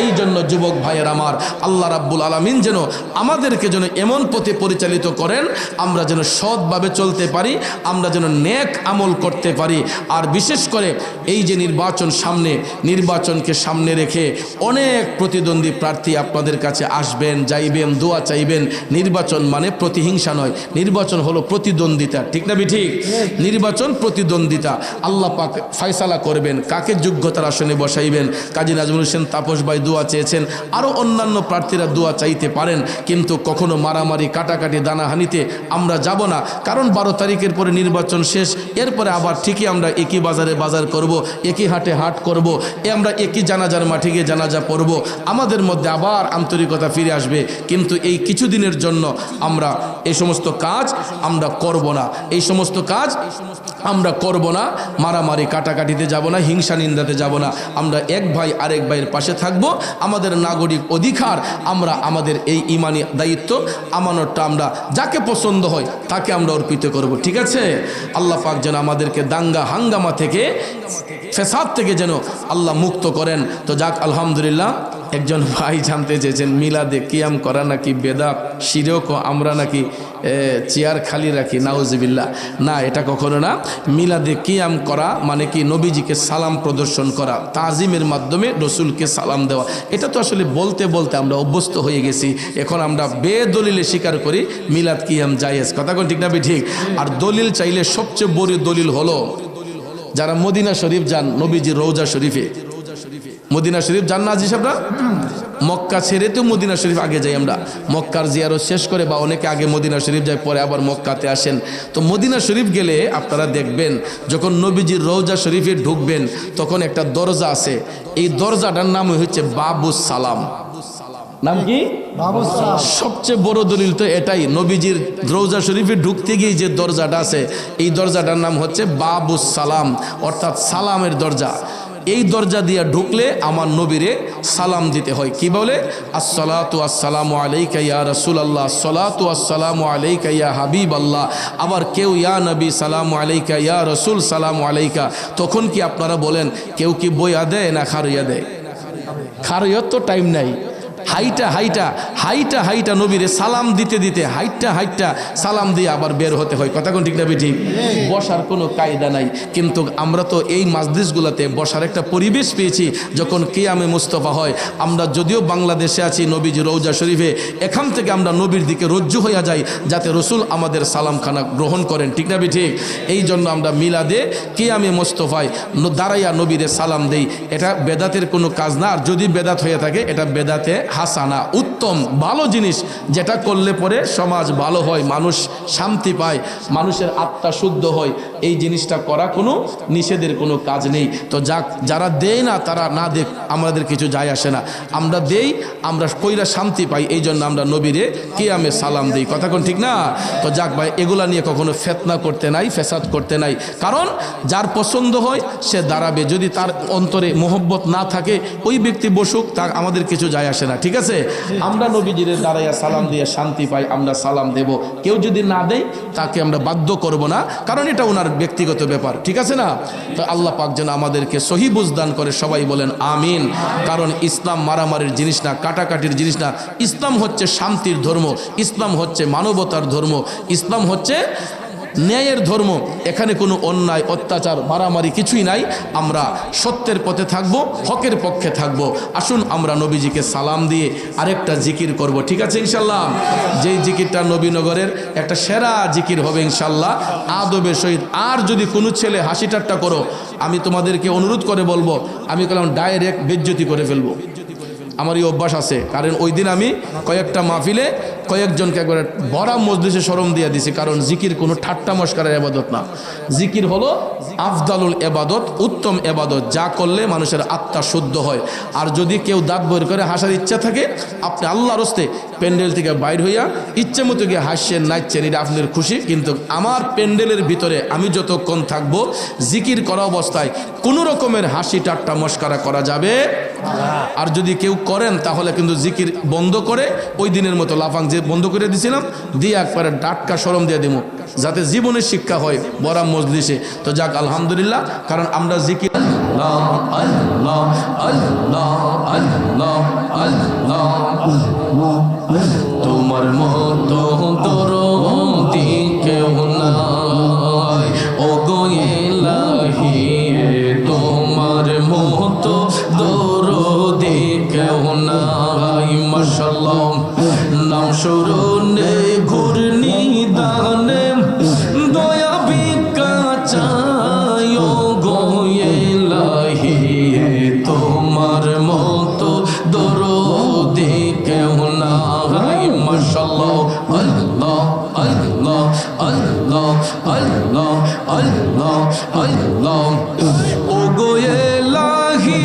এই জন্য যুবক ভাইয়ের আমার, আল্লাহ রাব্বুল আলামিন যেন আমাদেরকে যেন এমন পথে পরিচালিত করেন, আমরা যেন সৎভাবে চলতে পারি, আমরা যেন নেক আমল করতে পারি। আর বিশেষ করে এই যে নির্বাচন সামনে, নির্বাচনকে সামনে রেখে অনেক প্রতিদ্বন্দ্বী প্রার্থী আপনাদের কাছে আসবেন, যাইবেন, দোয়া চাইবেন। নির্বাচন মানে প্রতিহিংসা নয়, নির্বাচন হলো প্রতিদ্বন্দ্বিতা, ঠিক না ঠিক? নির্বাচন প্রতিদ্বন্দ্বিতা। আল্লাহ পাক ফয়সালা করবেন কাকে যোগ্যতার আসনে বসাইবেন। কাজী নাজমুল হোসেন তাপস ভাই দোয়া চেয়েছেন, আরও অন্যান্য প্রার্থীরা দোয়া চাইতে পারেন, কিন্তু কখনো মারামারি কাটাকাটি দানাহানিতে আমরা যাব না। কারণ 12 তারিখের পরে নির্বাচন শেষ, এরপরে আবার ঠিকই আমরা একই বাজারে বাজার করব, একই হাটে হাট করব, আমরা একই জানাজার মাঠে গিয়ে জানাজা পড়ব, আমাদের মধ্যে আবার আন্তরিকতা ফিরে আসবে। কিন্তু এই কিছুদিনের জন্য আমরা এই সমস্ত কাজ আমরা করব না, এই সমস্ত কাজ আমরা করব না, মারামারি কাটাকাটিতে যাব না, হিংসা নিন্দাতে যাব না। আমরা এক ভাই আরেক ভাইয়ের পাশে থাকব। আমাদের নাগরিক অধিকার, আমরা আমাদের এই ইমানি দায়িত্ব আমানতটা আমরা যাকে পছন্দ হয় তাকে আমরা অর্পিত করব। ঠিক আছে? আল্লাহ পাক যেন আমাদেরকে দাঙ্গা হাঙ্গামা থেকে, ফেসাদ থেকে যেন আল্লাহ মুক্ত করেন। তো যাক, আলহামদুলিল্লাহ। একজন ভাই জানতে চেয়েছেন মিলাদে কিয়াম করা নাকি বেদাত, শিরক, আমরা নাকি চেয়ার খালি রাখি, নাউজুবিল্লাহ। না, এটা কখনো না। মিলাদে কিয়াম করা মানে কি নবীজিকে সালাম প্রদর্শন করা, তাজিমের মাধ্যমে রসুলকে সালাম দেওয়া। এটা তো আসলে বলতে বলতে আমরা অভ্যস্ত হয়ে গেছি। এখন আমরা বেদলিলে স্বীকার করি মিলাদ কিয়াম জায়েজ। কথা কোন ঠিক না ঠিক? আর দলিল চাইলে সবচেয়ে বড় দলিল হলো যারা মদিনা শরীফ যান, নবীজির রওজা শরীফে, মদিনা শরীফ যান না আজি সাহেবরা? মক্কা ছেড়ে তো মদিনা শরীফ আগে যাই আমরা, মক্কার জিয়ারত শেষ করে, বা অনেকে আগে মদিনা শরীফ যায়, পরে আবার মক্কাতে আসেন। তো মদিনা শরীফ গেলে আপনারা দেখবেন যখন নবীজির রওজা শরীফে ঢুকবেন তখন একটা দরজা আছে। এই দরজাটার নাম হচ্ছে বাবুস সালাম। নাম কি? বাবুস সালাম। সবচেয়ে বড় দলিল তো এটাই, নবীজির রওজা শরীফে ঢুকতে গিয়ে যে দরজাটা আছে এই দরজাটার নাম হচ্ছে বাবুস সালাম, অর্থাৎ সালামের দরজা। এই দরজা দিয়ে ঢুকলে আমার নবীরে সালাম দিতে হয়। কি বলে? আসসালাতু আসসালামু আলাইকা ইয়া রাসূলুল্লাহ, আসসালাতু আসসালামু আলাইকা ইয়া হাবিবাল্লাহ। আবার কেউ ইয়া নবী সালামু আলাইকা, ইয়া রাসূল সালামু আলাইকা। তখন কি আপনারা বলেন কেউ কি বইয়া দেয় না খারইয়া দেয়? খারইয়ার তো টাইম নাই। হাইটা হাইটা হাইটা হাইটা নবীরে সালাম দিতে দিতে হাইটা হাইটা সালাম দিয়ে আবার বের হতে হয়। কথা কোন ঠিক না ঠিক? বসার কোনো কায়দা নাই। কিন্তু আমরা তো এই মাজলিসগুলোতে বসার একটা পরিবেশ পেয়েছি। যখন কিয়ামে মুস্তফা হয়, আমরা যদিও বাংলাদেশে আছি নবীজি রওজা শরীফে, এখান থেকে আমরা নবীর দিকে রজ্জু হইয়া যাই যাতে রসুল আমাদের সালামখানা গ্রহণ করেন। ঠিক না ঠিক? এই জন্য আমরা মিলাদে কিয়ামে মুস্তফায় দাঁড়াইয়া নবীরে সালাম দেই। এটা বেদাতের কোনো কাজ না। আর যদি বেদাত হয়ে থাকে এটা বেদাতে হাসানা, উত্তম ভালো জিনিস, যেটা করলে পরে সমাজ ভালো হয়, মানুষ শান্তি পায়, মানুষের আত্মা শুদ্ধ হয়। এই জিনিসটা করা কোনো নিষেধের কোনো কাজ নেই। তো যাক, যারা দেয় না তারা না দেখ, আমাদের কিছু যায় আসে না। আমরা দেই, আমরা কইরা শান্তি পাই, এই জন্য আমরা নবীরে কিয়ামে সালাম দেই। কথা কোন ঠিক না? তো যাক ভাই, এগুলা নিয়ে কখনো ফেতনা করতে নাই, ফেসাদ করতে নাই। কারণ যার পছন্দ হয় সে দাঁড়াবে। যদি তার অন্তরে মোহব্বত না থাকে ওই ব্যক্তি বসুক, তা আমাদের কিছু যায় আসে না। ঠিক আছে? আমরা নবীজির দাঁড়াইয়া সালাম দিয়ে শান্তি পাই, আমরা সালাম দেব। কেউ যদি না দেয় তাকে আমরা বাধ্য করব না, কারণ এটা ওনার ব্যক্তিগত ব্যাপার। ঠিক আছে না? তো আল্লাহ পাক যেন আমাদেরকে সহি বুঝদান করে, সবাই বলেন আমিন। কারণ ইসলাম মারামারির জিনিস না, কাটাকাটির জিনিস না। ইসলাম হচ্ছে শান্তির ধর্ম, ইসলাম হচ্ছে মানবতার ধর্ম, ইসলাম হচ্ছে ন্যায়ের ধর্ম। এখানে কোনো অন্যায়, অত্যাচার, মারামারি কিছুই নাই। আমরা সত্যের পথে থাকবো, হকের পক্ষে থাকবো। আসুন আমরা নবীজিকে সালাম দিয়ে আরেকটা জিকির করব। ঠিক আছে ইনশাল্লাহ? যেই জিকিরটা নবীনগরের একটা সেরা জিকির হবে ইনশাল্লাহ, আদবের সহিত। আর যদি কোনো ছেলে হাসি ঠাট্টা করো, আমি তোমাদেরকে অনুরোধ করে বলবো, আমি বললাম ডাইরেক্ট বেজ্জতি করে ফেলবো। আমার এই অভ্যাস আছে, কারণ ওই দিন আমি কয়েকটা মাহফিলে কয়েকজনকে একবার বড় মজলিসে শরম দিয়ে দিছি। কারণ জিকির কোনো ঠাট্টা মস্কারের এবাদত না। জিকির হলো আফদালুল এবাদত, উত্তম এবাদত, যা করলে মানুষের আত্মা শুদ্ধ হয়। আর যদি কেউ দাঁত বের করে হাসার ইচ্ছা থাকে, আপনি আল্লাহর হস্তে প্যান্ডেল থেকে বাইর হইয়া ইচ্ছে মতো গিয়ে হাসছেন, নাচছেন, এটা আপনার খুশি। কিন্তু আমার প্যান্ডেলের ভিতরে আমি যতক্ষণ থাকবো, জিকির করা অবস্থায় কোনো রকমের হাসি ঠাট্টা মস্কারা করা যাবে। আর যদি কেউ করেন তাহলে কিন্তু জিকির বন্ধ করে ওই দিনের মতো লাফাং যে বন্ধ করে দিয়েছিলাম দিয়ে একবারে ডাটকা শরম দিয়ে দিব, যাতে জীবনের শিক্ষা হয় বড় মজলিসে। তো যাক আলহামদুলিল্লাহ, কারণ আমরা জিকির আল্লাহ আল্লাহ আল্লাহ আল্লাহ আল্লাহ, তোমার মতো দরদি কেউ নাই, ও গো ইলাহি তোমার মতো দরদি কেউ নাই। মাশাআল্লাহ, নাম স্মরণে ঘূর্ণি দানে দয়া ভিক্ষা চাই, ও গো ইলাহি তোমার মতো দরদি কেউ নাই। মাশাআল্লাহ, আল্লাহ আল্লাহ আল্লাহ আল্লাহ আল্লাহ আল্লাহ, ও গো ইলাহি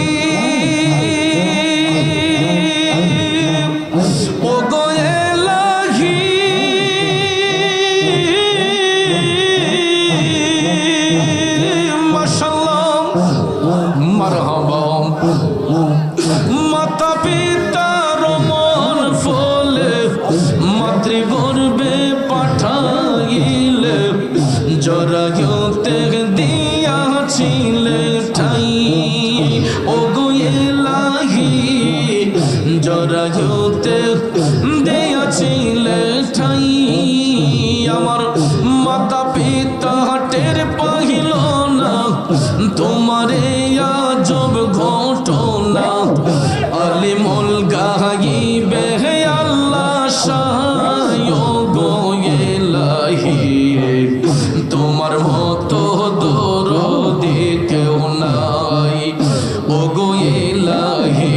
ও গো ইলাহি রাত্রি গর্বে পাঠাইলে জরায়ুতে দিয়াছিলে ঠাই ও গো এলাহি জরায়ুতে দিয়াছিলে ঠাই আমার মাতা পিতা টের পাইল না তোমারে আজব ঘটনা আলিমুল গাইবে আল্লাহ শায় গো এলাহি তোমার মতো দরদি কেউ নাই ও গো এলাহি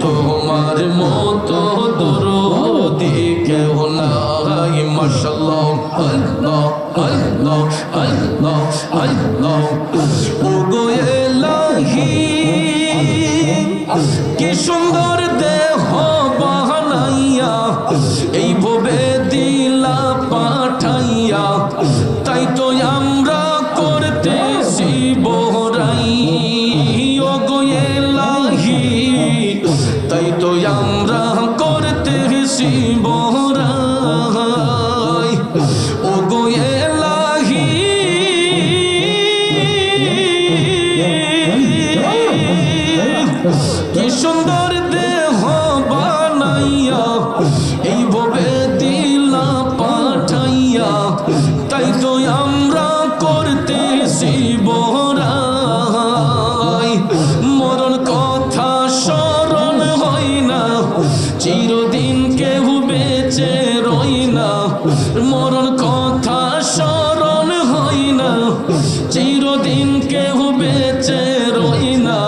তোমার মতো দরদি কেউ নাই মাশাআল্লাহ আল্লাহ আল্লাহ আল্লাহ আল্লাহ ও গো এলাহি কি সুন্দর দেহ বানাইয়া এই ভবে দিলা পাঠাইয়া তাই তো আমরা করতেছি বহরাই ও গো এলাহি তাই তো আমরা করতেছি বহরাই ও গো এলাহি কি সুন্দর দেহ বানাইয়া এই ভবে দিলা পাঠাইয়া তাই তো আমরা করতেছি বহরাই মরণ কথা স্মরণ হয় না চিরদিন কেউ বেঁচে রই না মরণ কথা স্মরণ হয় না চিরদিন কেউ বেঁচে রই না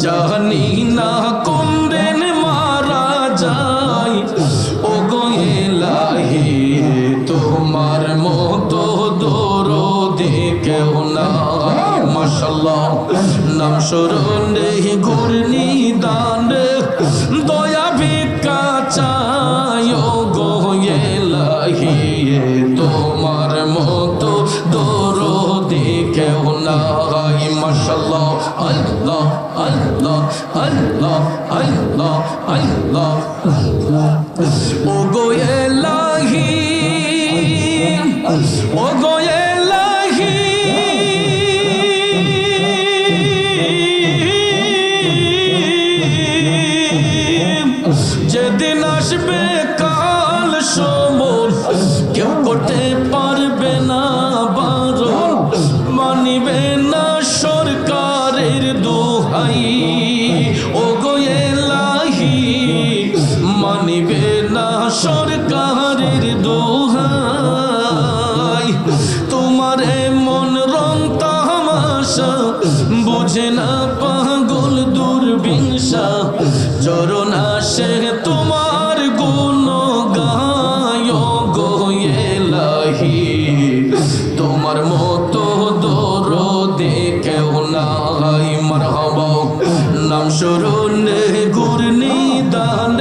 জানি না কোন দিন মারা যায় ও গো এলাহি তোমার মতো দরদি কেউ নাই মাশাআল্লাহ নাম স্মরণে ঘূর্ণি দান দয়া ভিক্ষা চাই ও গো এলাহি তোমার মতো দরদি কেউ নাই মাশাআল্লাহ আল্লাহ আল্লাহ আল্লাহ আল্লাহ আল্লাহ ও গো এলাহি ও গো এলাহি যেদিন আসবে কাল সমর কেউ করতে পারবে না বারণ মানিবে না সরকারের দোহাই ও গো এলাহি মানিবে না সরকারের দোহাই তোমার মন রং তামাশা বুঝে না পাগল দুর্বিংসা চরণ আসে তোমার গুণ গায় গো এলাহি তোমার মতো দরদি কেউ নাই মারহাবা নাম স্মরণে ঘূর্ণি দান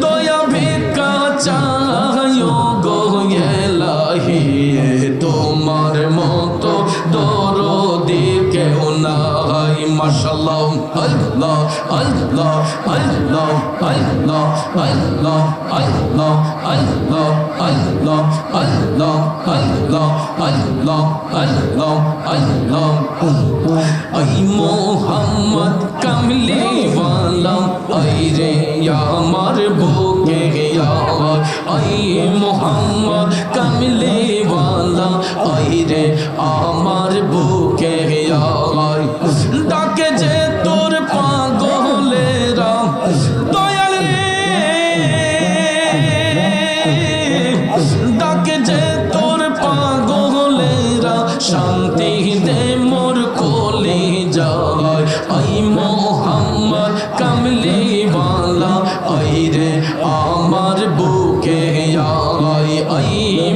দয়া ভিক্ষা চাই গো এলাহি তোমার মতো দরদি কেউ নাই মাশাআল্লাহ আল্লাহ আল্লাহ আল্লাহ আল্লাহ আল্লাহ আল্লাহ আল্লাহ আল্লাহ আল্লাহ আল্লাহ আল্লাহ আল্লাহ আল্লাহ আই মোহাম্মদ কামলি ওয়ালা আই রে আমার বুকে আই মোহাম্মদ কামলি ওয়ালা আই রে আমার বুকে ডাকে যে তোর পাগলেরা দয়াল রে ডাকে যে তোর পাগলেরা শান্তি দে মোর কোলে যায় আই মোহাম্মদ কামলি ওয়ালা আই রে আমার বুকে আই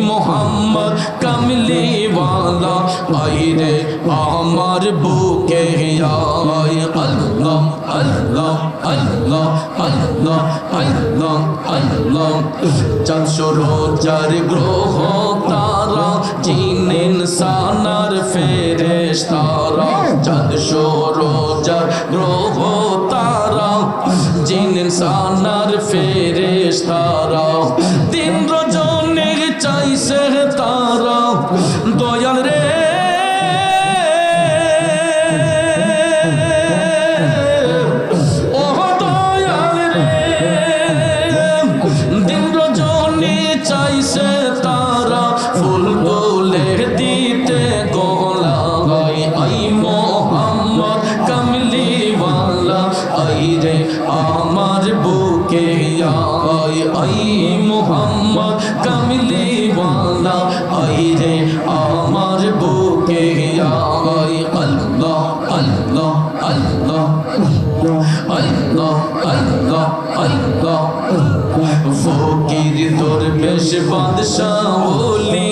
মোহাম্মদ কামলি ওয়ালা আই রে আমার বুকে আই আল্লাহ আল্লাহ আল্লাহ আল্লাহ আল্লাহ আল্লাহ চারশো রোজার গ্রহ তারা জিন ইনসানার ফেরেশতারা চারশো রোজার গ্রহ তারা জিন ইনসান আর ফেরেশতারা দিন রজনী চাইছে তারা দয়াল রে ও দয়াল রে দিন রজনী চাইছে তারা ফুল তোলে দিতে গোলায় আই মোহাম্মদ কামলিওয়ালা আই রে আমার বুকে আয় আই মোহাম্মদ কামলিওয়ালা আই রে আমার বুকে আয় আল্লাহ আল্লাহ আল্লাহ আল্লাহ আল্লাহ আল্লাহ ফকির দরবেশ বাদশাহ ওলি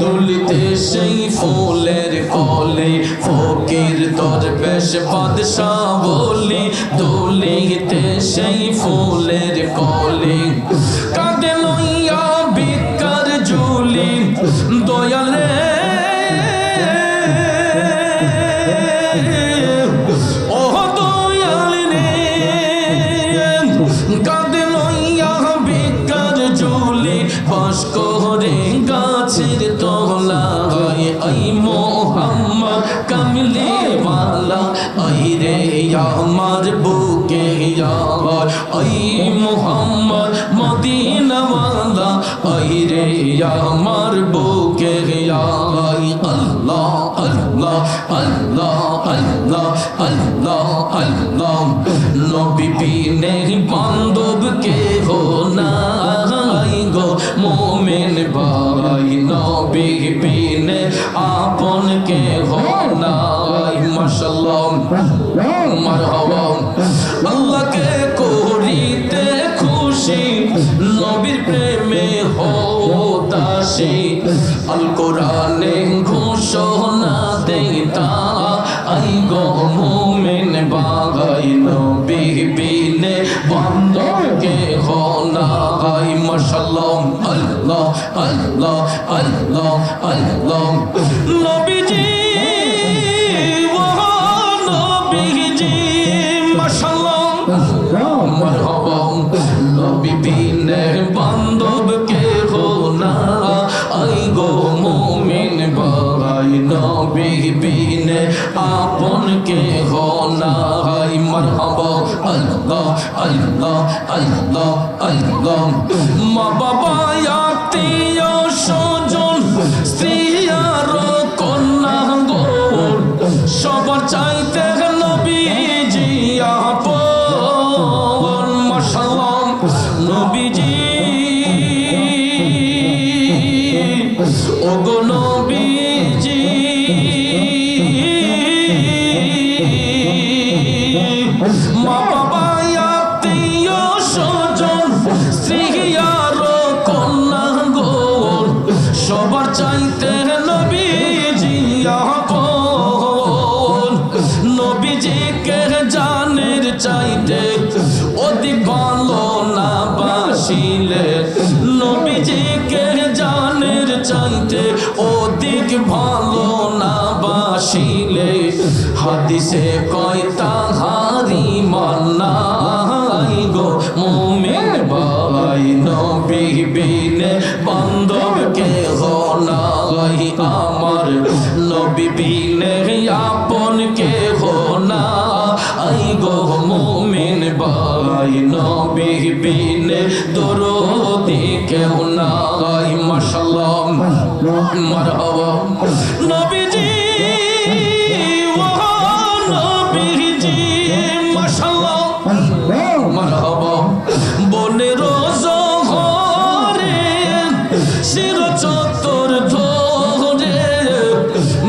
দুলিতে সেই ফুলের কলে ফকির দরবেশ বাদশাহ ওলি দুলিতে সেই ফুলের কলে কাঁদে লইয়া বিকার ঝুলি দয়াল রে ও দয়াল রে কাঁদে লইয়া বিকার ঝুলি বাস করে গাছের তলায় আই মোহাম্মদ কামলিওয়ালা আই রে আমার বুকে আই মোহাম্মদ মদিনাওয়ালা আই রে আমার বুকে আই আল্লাহ আল্লাহ আল্লাহ আল্লাহ আল্লাহ আল্লাহ নবী বিনে বান্ধব কে হো নাই গো মোমেন ভাই নবী বিনে আপন কে হো নাই মাশাআল্লাহ মারহাবা আল্লাহকে করিতে খুশি নবীর প্রেমে হও দাসী আল কোরআনে ঘোষণা দেতা আই গো মুমিন ভাই নবী বিনে বান্ধব কে হো নাই মাশাআল্লাহ আল্লাহ আল্লাহ আল্লাহ আল্লাহ নবীজি ও নবীজি মাশাআল্লাহ মারহাবা নবী বিনে বান্ধব কে হো না আই গো মুমিন ভাই নবী বিনে আপন কে হো না মারহাবা আল্লাহ আল্লাহ আল্লাহ আল্লাহ মা বাবা আত্মীয় স্বজন স্ত্রী আর কন্যা গো সবার চাইতে নবীজি আপন মাশাআল্লাহ নবীজি ওগো নবীজি মা বাবা আত্মীয় স্বজন স্ত্রী আর কন্যা গো সবার চাইতে নবীজি আপন নবীজিকে জানের চাইতে অধিক ভালো না বাসিলে নবীজিকে জানের চাইতে অধিক ভালো না বাসিলে হাদিসে কয় তাহারি মান্নাই গো মুমিন ভাই নবী বিনে বান্ধব কে হো নাই আমার নবী বিনে আপন কে হো না আই গো মুমিন ভাই নবী বিনে দরদি কেউ নাই মাশাআল্লাহ মারহাবা নবীজি ও নবীজি মাশাআল্লাহ মারহাবা বনের জহরে শির চত্বর ধরে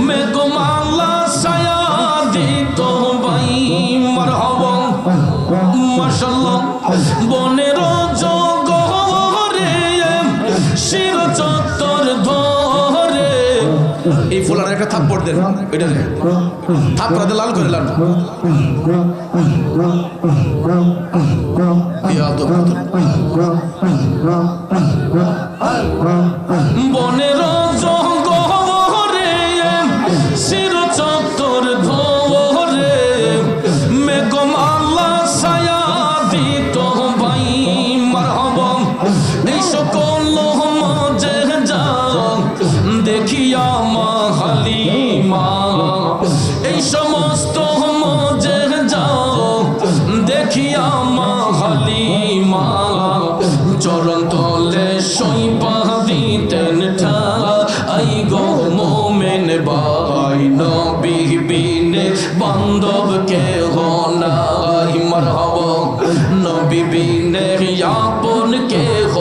মেঘমালা ছায়া দিত ভাই মারহাবা মাশাআল্লাহ বনের জহরে শির চত্বর ধরে এই ফুলার একটা থাপ্পড় দেন এটা থাপ্পড়াতে লাল করে লাল বনের জঙ্গলে শির চত্বর ধরে মেঘমালা ছায়া দিত সকল মজে যাও দেখিয়া মা হালিমা এই সমস্ত মজে যাও দেখিয়া মা হালিমা চরণ তলে সইপা দিতেন ঠাই গো মোমেন ভাই নবী বিনে বান্ধব কেহ নাই মারহাবা নবী বিনে আপন কেহ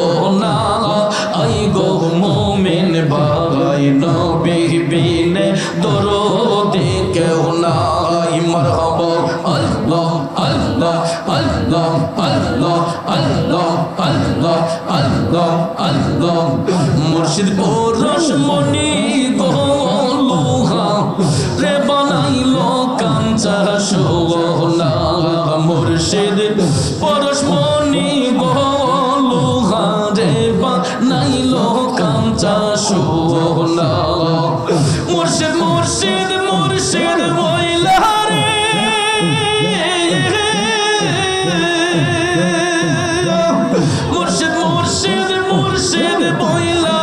নাই গো মোমেন ভাই নবী বিনে দরদে কেহ নাই মারহাবা আল্লাহ আল্লাহ আল্লাহ আল্লাহ আল্লাহ আল্লাহ আল্লাহ আল্লাহ মুর্শিদ পরশ মনি গো লোহা রে বানাইলো কাঞ্চা সোনা মুর্শিদ পরশ মনি গো লোহা রে বানাইলো কাঞ্চা সোনা মুর্শিদ মুর্শিদ মুর্শিদ বইলা রে মুর্শিদ মুর্শিদ মুর্শিদ বইলা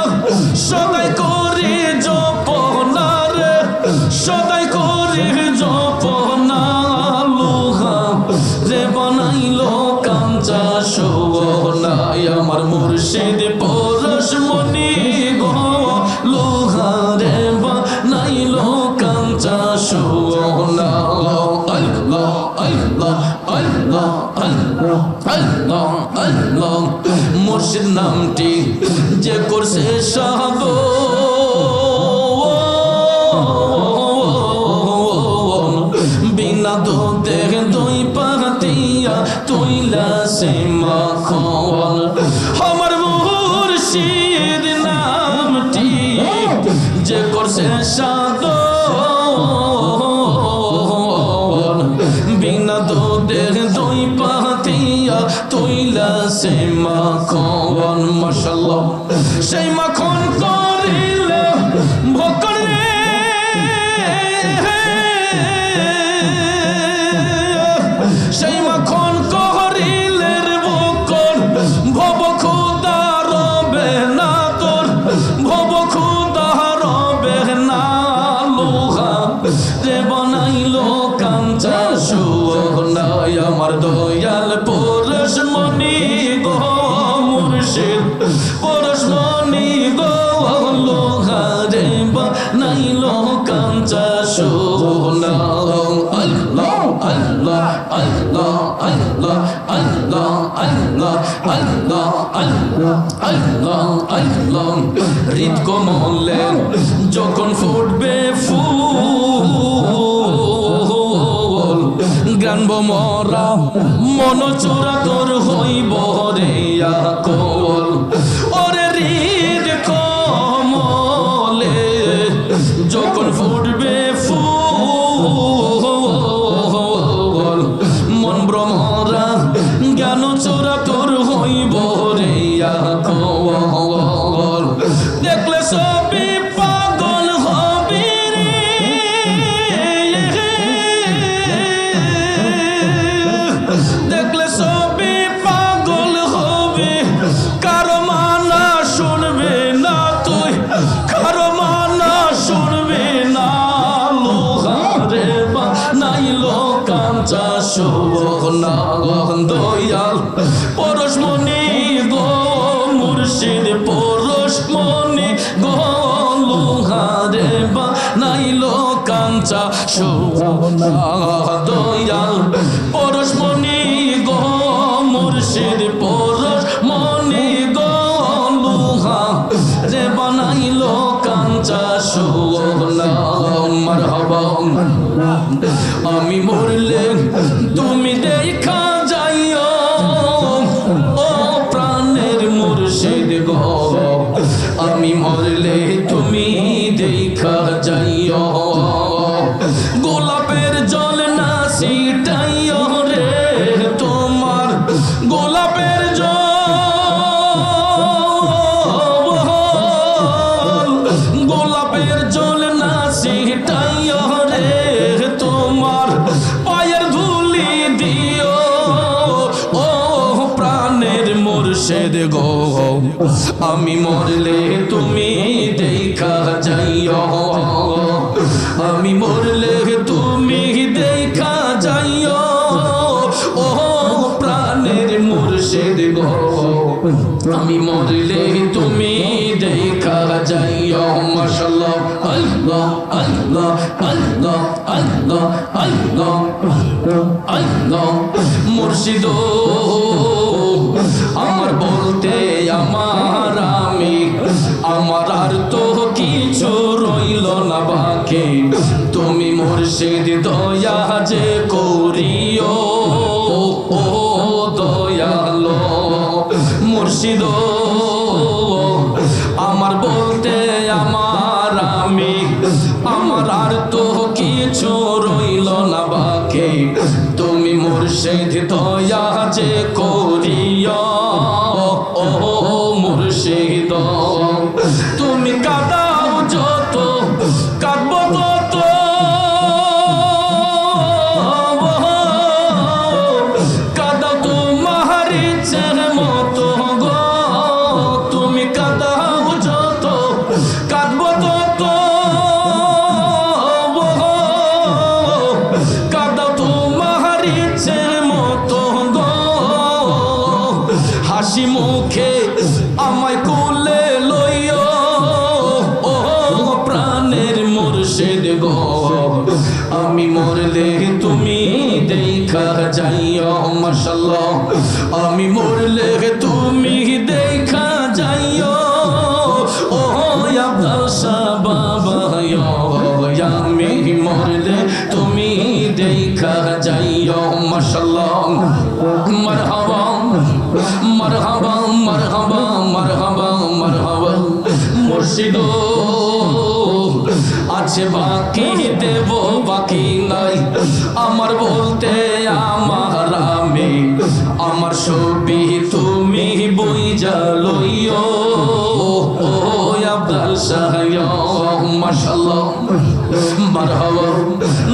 সদাই করে জপনার সদাই করে জপনা লোহা রে বানাইলো কাঞ্চা সোনাই আমার মুর্শিদ পরশ মনি গো লোহা রে বানাইলো কাঞ্চা সোনা আল্লাহ আল্লাহ আল্লাহ আল্লাহ আল্লাহ আল্লাহ মুর্শিদ নামটি যে করছে সাধ বিনা দুধে দই পাতিয়া তুইলা সে মাখন আমার মুর্শিদ নামটি যে করছে সাধ বিনা দুধে দই পাতিয়া তুইলা সে মাখন মাশাআল্লাহ সেই মাখন করিলে ভোকরে সেই মাখন করিলে ভোকর ভব খুদা রবে না তোর ভব খুদা রবে না লোহা রে বানাইলো কাঞ্চা সোনাই আমার দয়াল পরশ মনি গো মুর্শিদ পরশ মনি গো লোহা রে বানাইলো কাঞ্চা সোনা আল্লাহ আল্লাহ আল্লাহ আল্লাহ আল্লাহ আল্লাহ আল্লাহ আল্লাহ আল্লাহ আল্লাহ হৃদ কমলে যখন ফুটবে ফুল গানব মরা মন চোরা তোর হইব রে আকল ওরে হৃদ কমলে যখন ফুটবে ফুল মন ভ্রমরা জ্ঞান চোরা তোর হইব রে আকল দেখলে সবই পাগল হবি রে দেখলে সবই পাগল হবে কারো মানা শুনবে না তুই কারো মানা শুনবে না লোহা রে বানাইলো কাঞ্চা সোনা দয়াল পরশ মনি গো মুর্শিদ পরশ মনি গো লোহা রে বানাইলো কাঞ্চা সোনা দয়াল পরশ মনি গো মুর্শিদ পরশ মনি গো লোহা রে বানাইলো কাঞ্চা সোনা মারহাবা আমি মরলে তুমি দেখা যাইও ও প্রাণের মুর্শিদ গো আমি মরলে তুমি দেখা যাইও গোলাপের জল না ছিটাইও রে তোমার গোলাপের জল গোলাপের জল না ছিটাইও রে তোমার পায়ের ধুলি দিও ও প্রাণের মুর্শিদ গো আমি মরলে তুমি দেখা যাইও, আমি মরলে তুমি দেখা যাইও, ও প্রাণের মুর্শিদ গো, আমি মরলে তুমি দেখা যাইও। মাশাআল্লাহ, আল্লাহ আল্লাহ আল্লাহ আল্লাহ আল্লাহ আল্লাহ। মুর্শিদ আমার বলতে আমার আমি, আমার আর তো কিছু রইল না বাকি, তুমি মুর্শিদ দয়া যে করিও, ও দয়ালো মুর্শিদ আমার বলতে আমার আমি, আমার আর তো কিছু রইল না বাকি, তুমি মুর্শিদ দয়া যে করিও, ও মুর্শিদ। তুমি কাঁদাও যত কাঁদব তত, কাঁদাও তোমার ইচ্ছের মতো গো, তুমি কাঁদাও যত কাঁদব তত, কাঁদাও তোমার ইচ্ছের মতো গো, হাসি মুখে আমায় কোলে লইও, ও প্রাণের মুর্শিদ গো, আমি মরলে তুমি দেখা যাইও। মাশাআল্লাহ, আমি মরলে তুমি দেখা যাইও, ও আব্দুল শাহ বাবা, আমি মরলে তুমি দেখা যাইও। মাশাআল্লাহ, মারহাবা মারহাবা মারহাবা মারহাবা মারহাবা। মুর্শিদ আছে বাকি দেব বাকি নাই, আমার বলতে আমার আমি, আমার ছবি তুমি বুইঝা লইও, ও আব্দুল শাহ। মাশাআল্লাহ, মারহাবা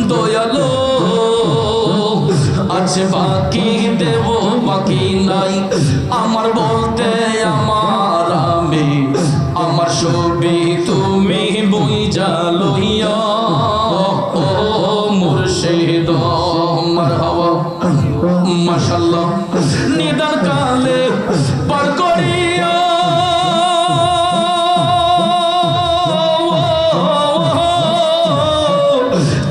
দয়ালো আছে বাকি দেব বাকি নাই, আমার বলতে আমার আমি, আমার ছবি তুমি বুইঝা লইয়া, ও মুর্শিদ। মারহাবা মাশাআল্লাহ, নিদান কালে পার করিয়া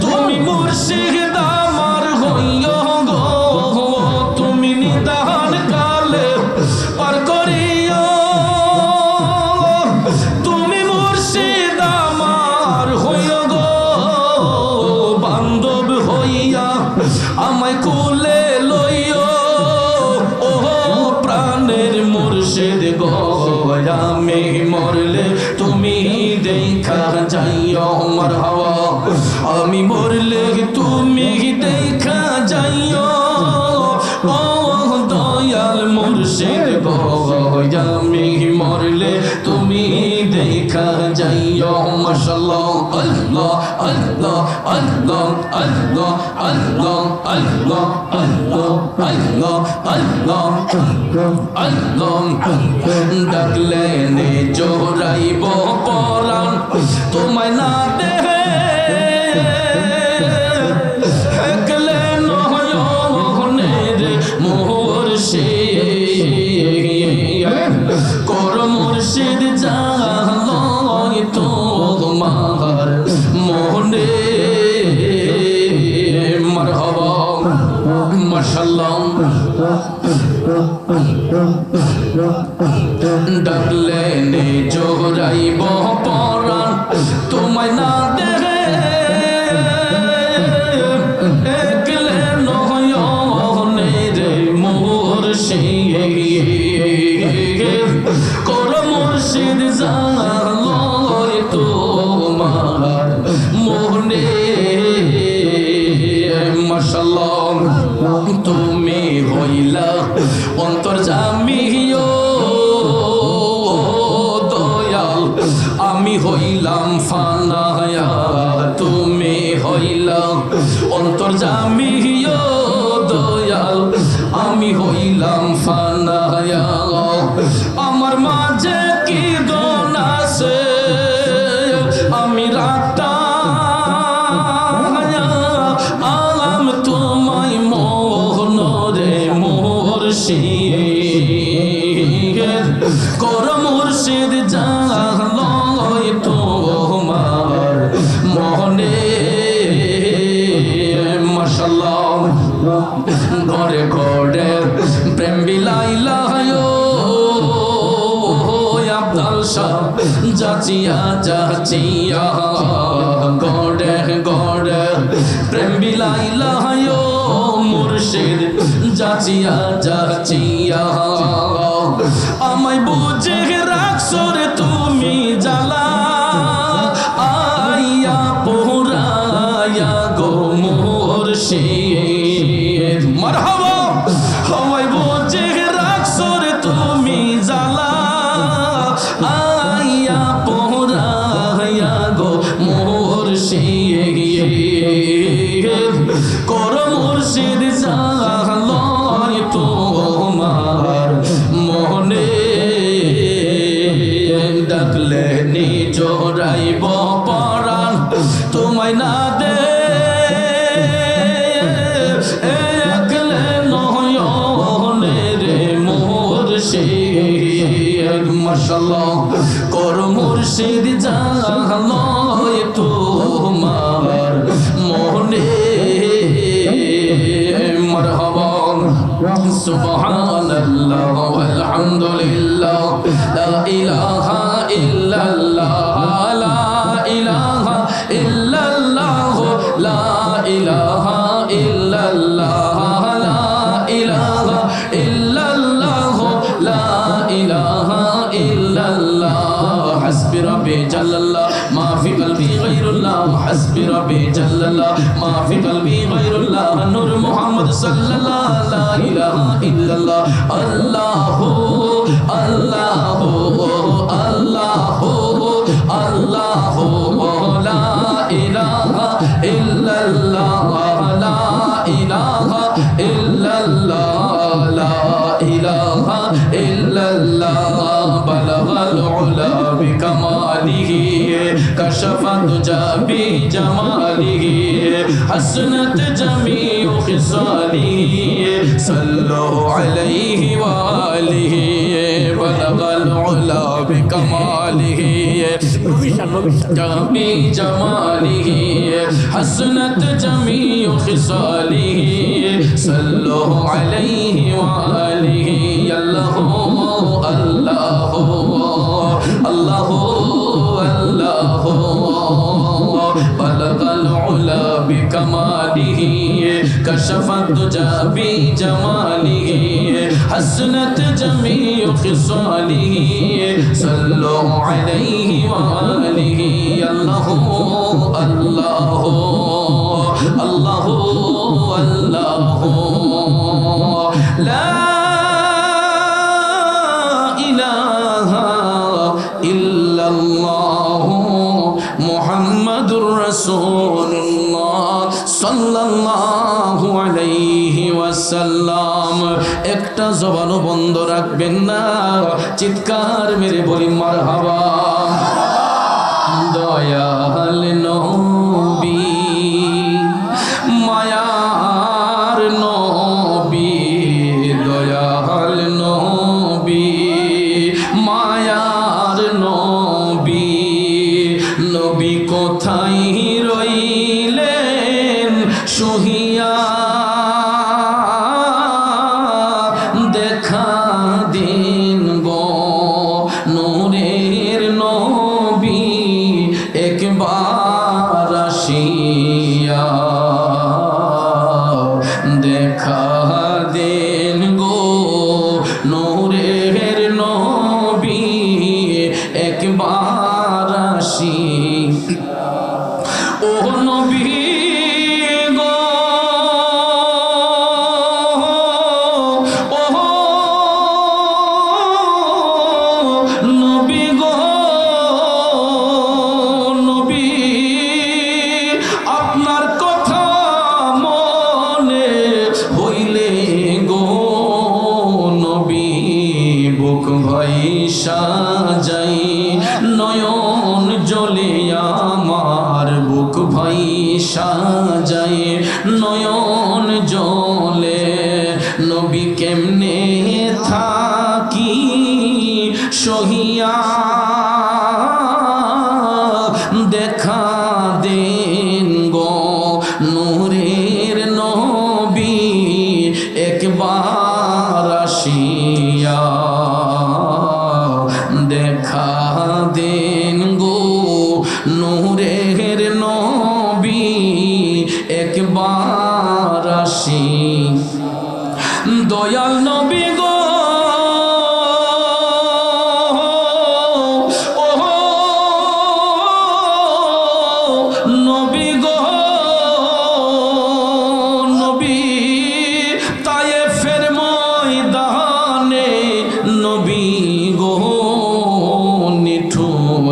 তুমি মুর্শিদ আমার হইও গো, তুমি নিদান কালে পার করিয়া, তুমি মুর্শিদ আমার হইও গো, বান্ধব হইয়া আমায় কোলে লইও, ও প্রাণের মুর্শিদ গো, আমি মরলে তুমি দেখা যাইও। মারহাবা, আমি মরলে তুমি দেখা যাইও, ও দয়াল মুর্শিদ গো, আমি মরলে তুমি দেখা যাইও। মাশাআল্লাহ, আল্লাহ আল্লাহ আল্লাহ আল্লাহ আল্লাহ আল্লাহ আল্লাহ আল্লাহ আল্লাহ আল্লাহ। ডাকলে নে জোরাইব পরাণ, তোমায় না দেহে একলে নয়নের মুর্শিদ, কর মুর্শিদ জালয় তোমার মনে। মারহাবা মাশাআল্লাহ, ডাকলে নে জোরাইব পরাণ, তোমায় না দেহে একলে নয়নের মুর্শিদ, কর মুর্শিদ জালয় তোমার মনে। মাশাআল্লাহ, তুমি হইলা অন্তর্যামী দয়াল, আমি হইলাম ফানায়া, তুমি হইলা অন্তর্যামী দয়াল, আমি হইলাম ফানায়া, আমার মাঝে জালয় তোমার মনে মাশাআল্লাহ ঘরে ঘরে প্রেম বিলাইলা আব্দুল শাহ যাচিয়া যাচিয়া ঘরে ঘরে প্রেম বিলাইলা মুর্শিদ যাচিয়া যাচিয়া আমায় বুঝে রাখছো রে তুমি জ্বালা আইয়া পোরায়া গো মুর্শিদ মারহাবা আমায় বুঝে রাখছো রে তুমি জ্বালা আইয়া পোরায়া গো মুর্শিদ কর মুর্শিদ জালয় তোমার মনে ডাকলে নিজরাইব পরাণ তোমায় না দে একলে নয়নে রে মুর্শিদ মাশাআল্লাহ কর মুর্শিদ জালয় তোমার মনে মারহাবা সুবহানাল্লাহ ওয়ালহামদুলিল্লাহ লা ইলাহা ইল্লাল্লাহ লা ইলাহা ইল্লাল্লাহ লা ইলাহা ইল্লাল্লাহ লা ইলাহা ইল্লাল্লাহ লা ইলাহা ইল্লাল্লাহ হাসবি রাব্বি জাল্লাল্লাহ মা ফি কলবি গায়রুল্লাহ হাসবি রাব্বি জাল্লাল্লাহ মা ফি কলবি গায়রুল্লাহ নূর মুহাম্মদ সাল্লাল্লাহ লা ইলাহা ইল্লাল্লাহ আল্লাহু আল্লাহু আল্লাহু আল্লাহু লা ইলাহা ইল্লাল্লাহ লা ইলাহা ইল্লাল্লাহ লা ইলাহা ইল্লাল্লাহ বালাগাল উলা বিকামালিহি কাশাফা তুজা বিজামালিহি হাসনাত জামিউ খিসালিহি সাল্লু আলাইহি ওয়া আলিহি বালাগাল উলা বিকামালিহি জামি জামালিহি হাসনাত জামিউ খিসালিহি সাল্লু আলাইহি ওয়া আলিহি আল্লাহু আল্লাহু আল্লাহু আল্লাহু বালাগাল উলা বিকামালিহি কাশাফা তুজা বিজামালিহি হাসনাত জামিউ খিসালিহি সাল্লু আলাইহি ওয়া আলিহি আল্লাহু আল্লাহু আল্লাহু আল্লাহু লা ইলাহা ইল্লাল্লাহ মুহাম্মাদুর রাসূলুল্লাহ সাল্লাল্লাহু আলাইহি ওয়াসাল্লাম একটা জবানও বন্ধ রাখবেন না চিৎকার মেরে বলি মারহাবা দয়াল নবী মায়ার নবী দয়াল নবী মায়ার নবী নবী কোথায় রইলেন সহিয়া দেখা দিন গো নূরের নবী একবার আসিয়া দেখা দিন গো নূরের নবী একবার আসি ও নবী গো ও নবী গো নবী আপনার কথা মনে হইলে গো নবী বুক ভাই সাজাই নয়ন জ্বলে আমার বুক ভাই সাজাই নয়ন জ্বলে নবী কেমনে থাকি সহিয়া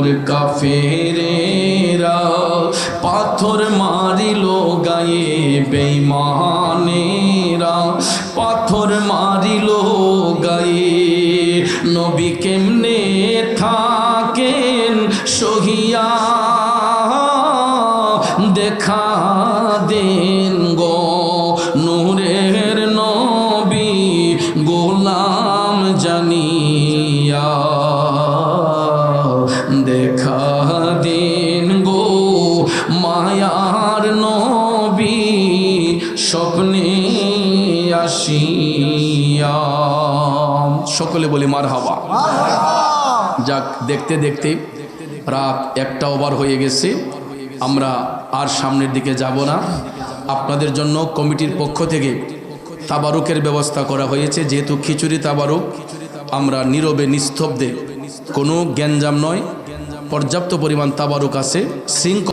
মোর কাফেরেরা পাথর মারিল গায়ে বেঈমানেরা পাথর মারিল গায়ে নবী কেমনে থাকেন সহিয়া দেখা দেন গো নূরের নবী গোলাম জানিয়া দেখা দেন গো মায়ার নবী স্বপ্নে আসিয়া। সকলে বলি মারহাবা। যাক, দেখতে দেখতে রাত 1টা ওভার হয়ে গেছে, আমরা আর সামনের দিকে যাব না। আপনাদের জন্য কমিটির পক্ষ থেকে তাবারুকের ব্যবস্থা করা হয়েছে। যেহেতু খিচুড়ি তাবারুক, আমরা নীরবে নিস্তব্ধে, কোনো গ্যাঞ্জাম নয়, পর্যাপ্ত পরিমাণ তাবারুক আছে, শৃঙ্খলা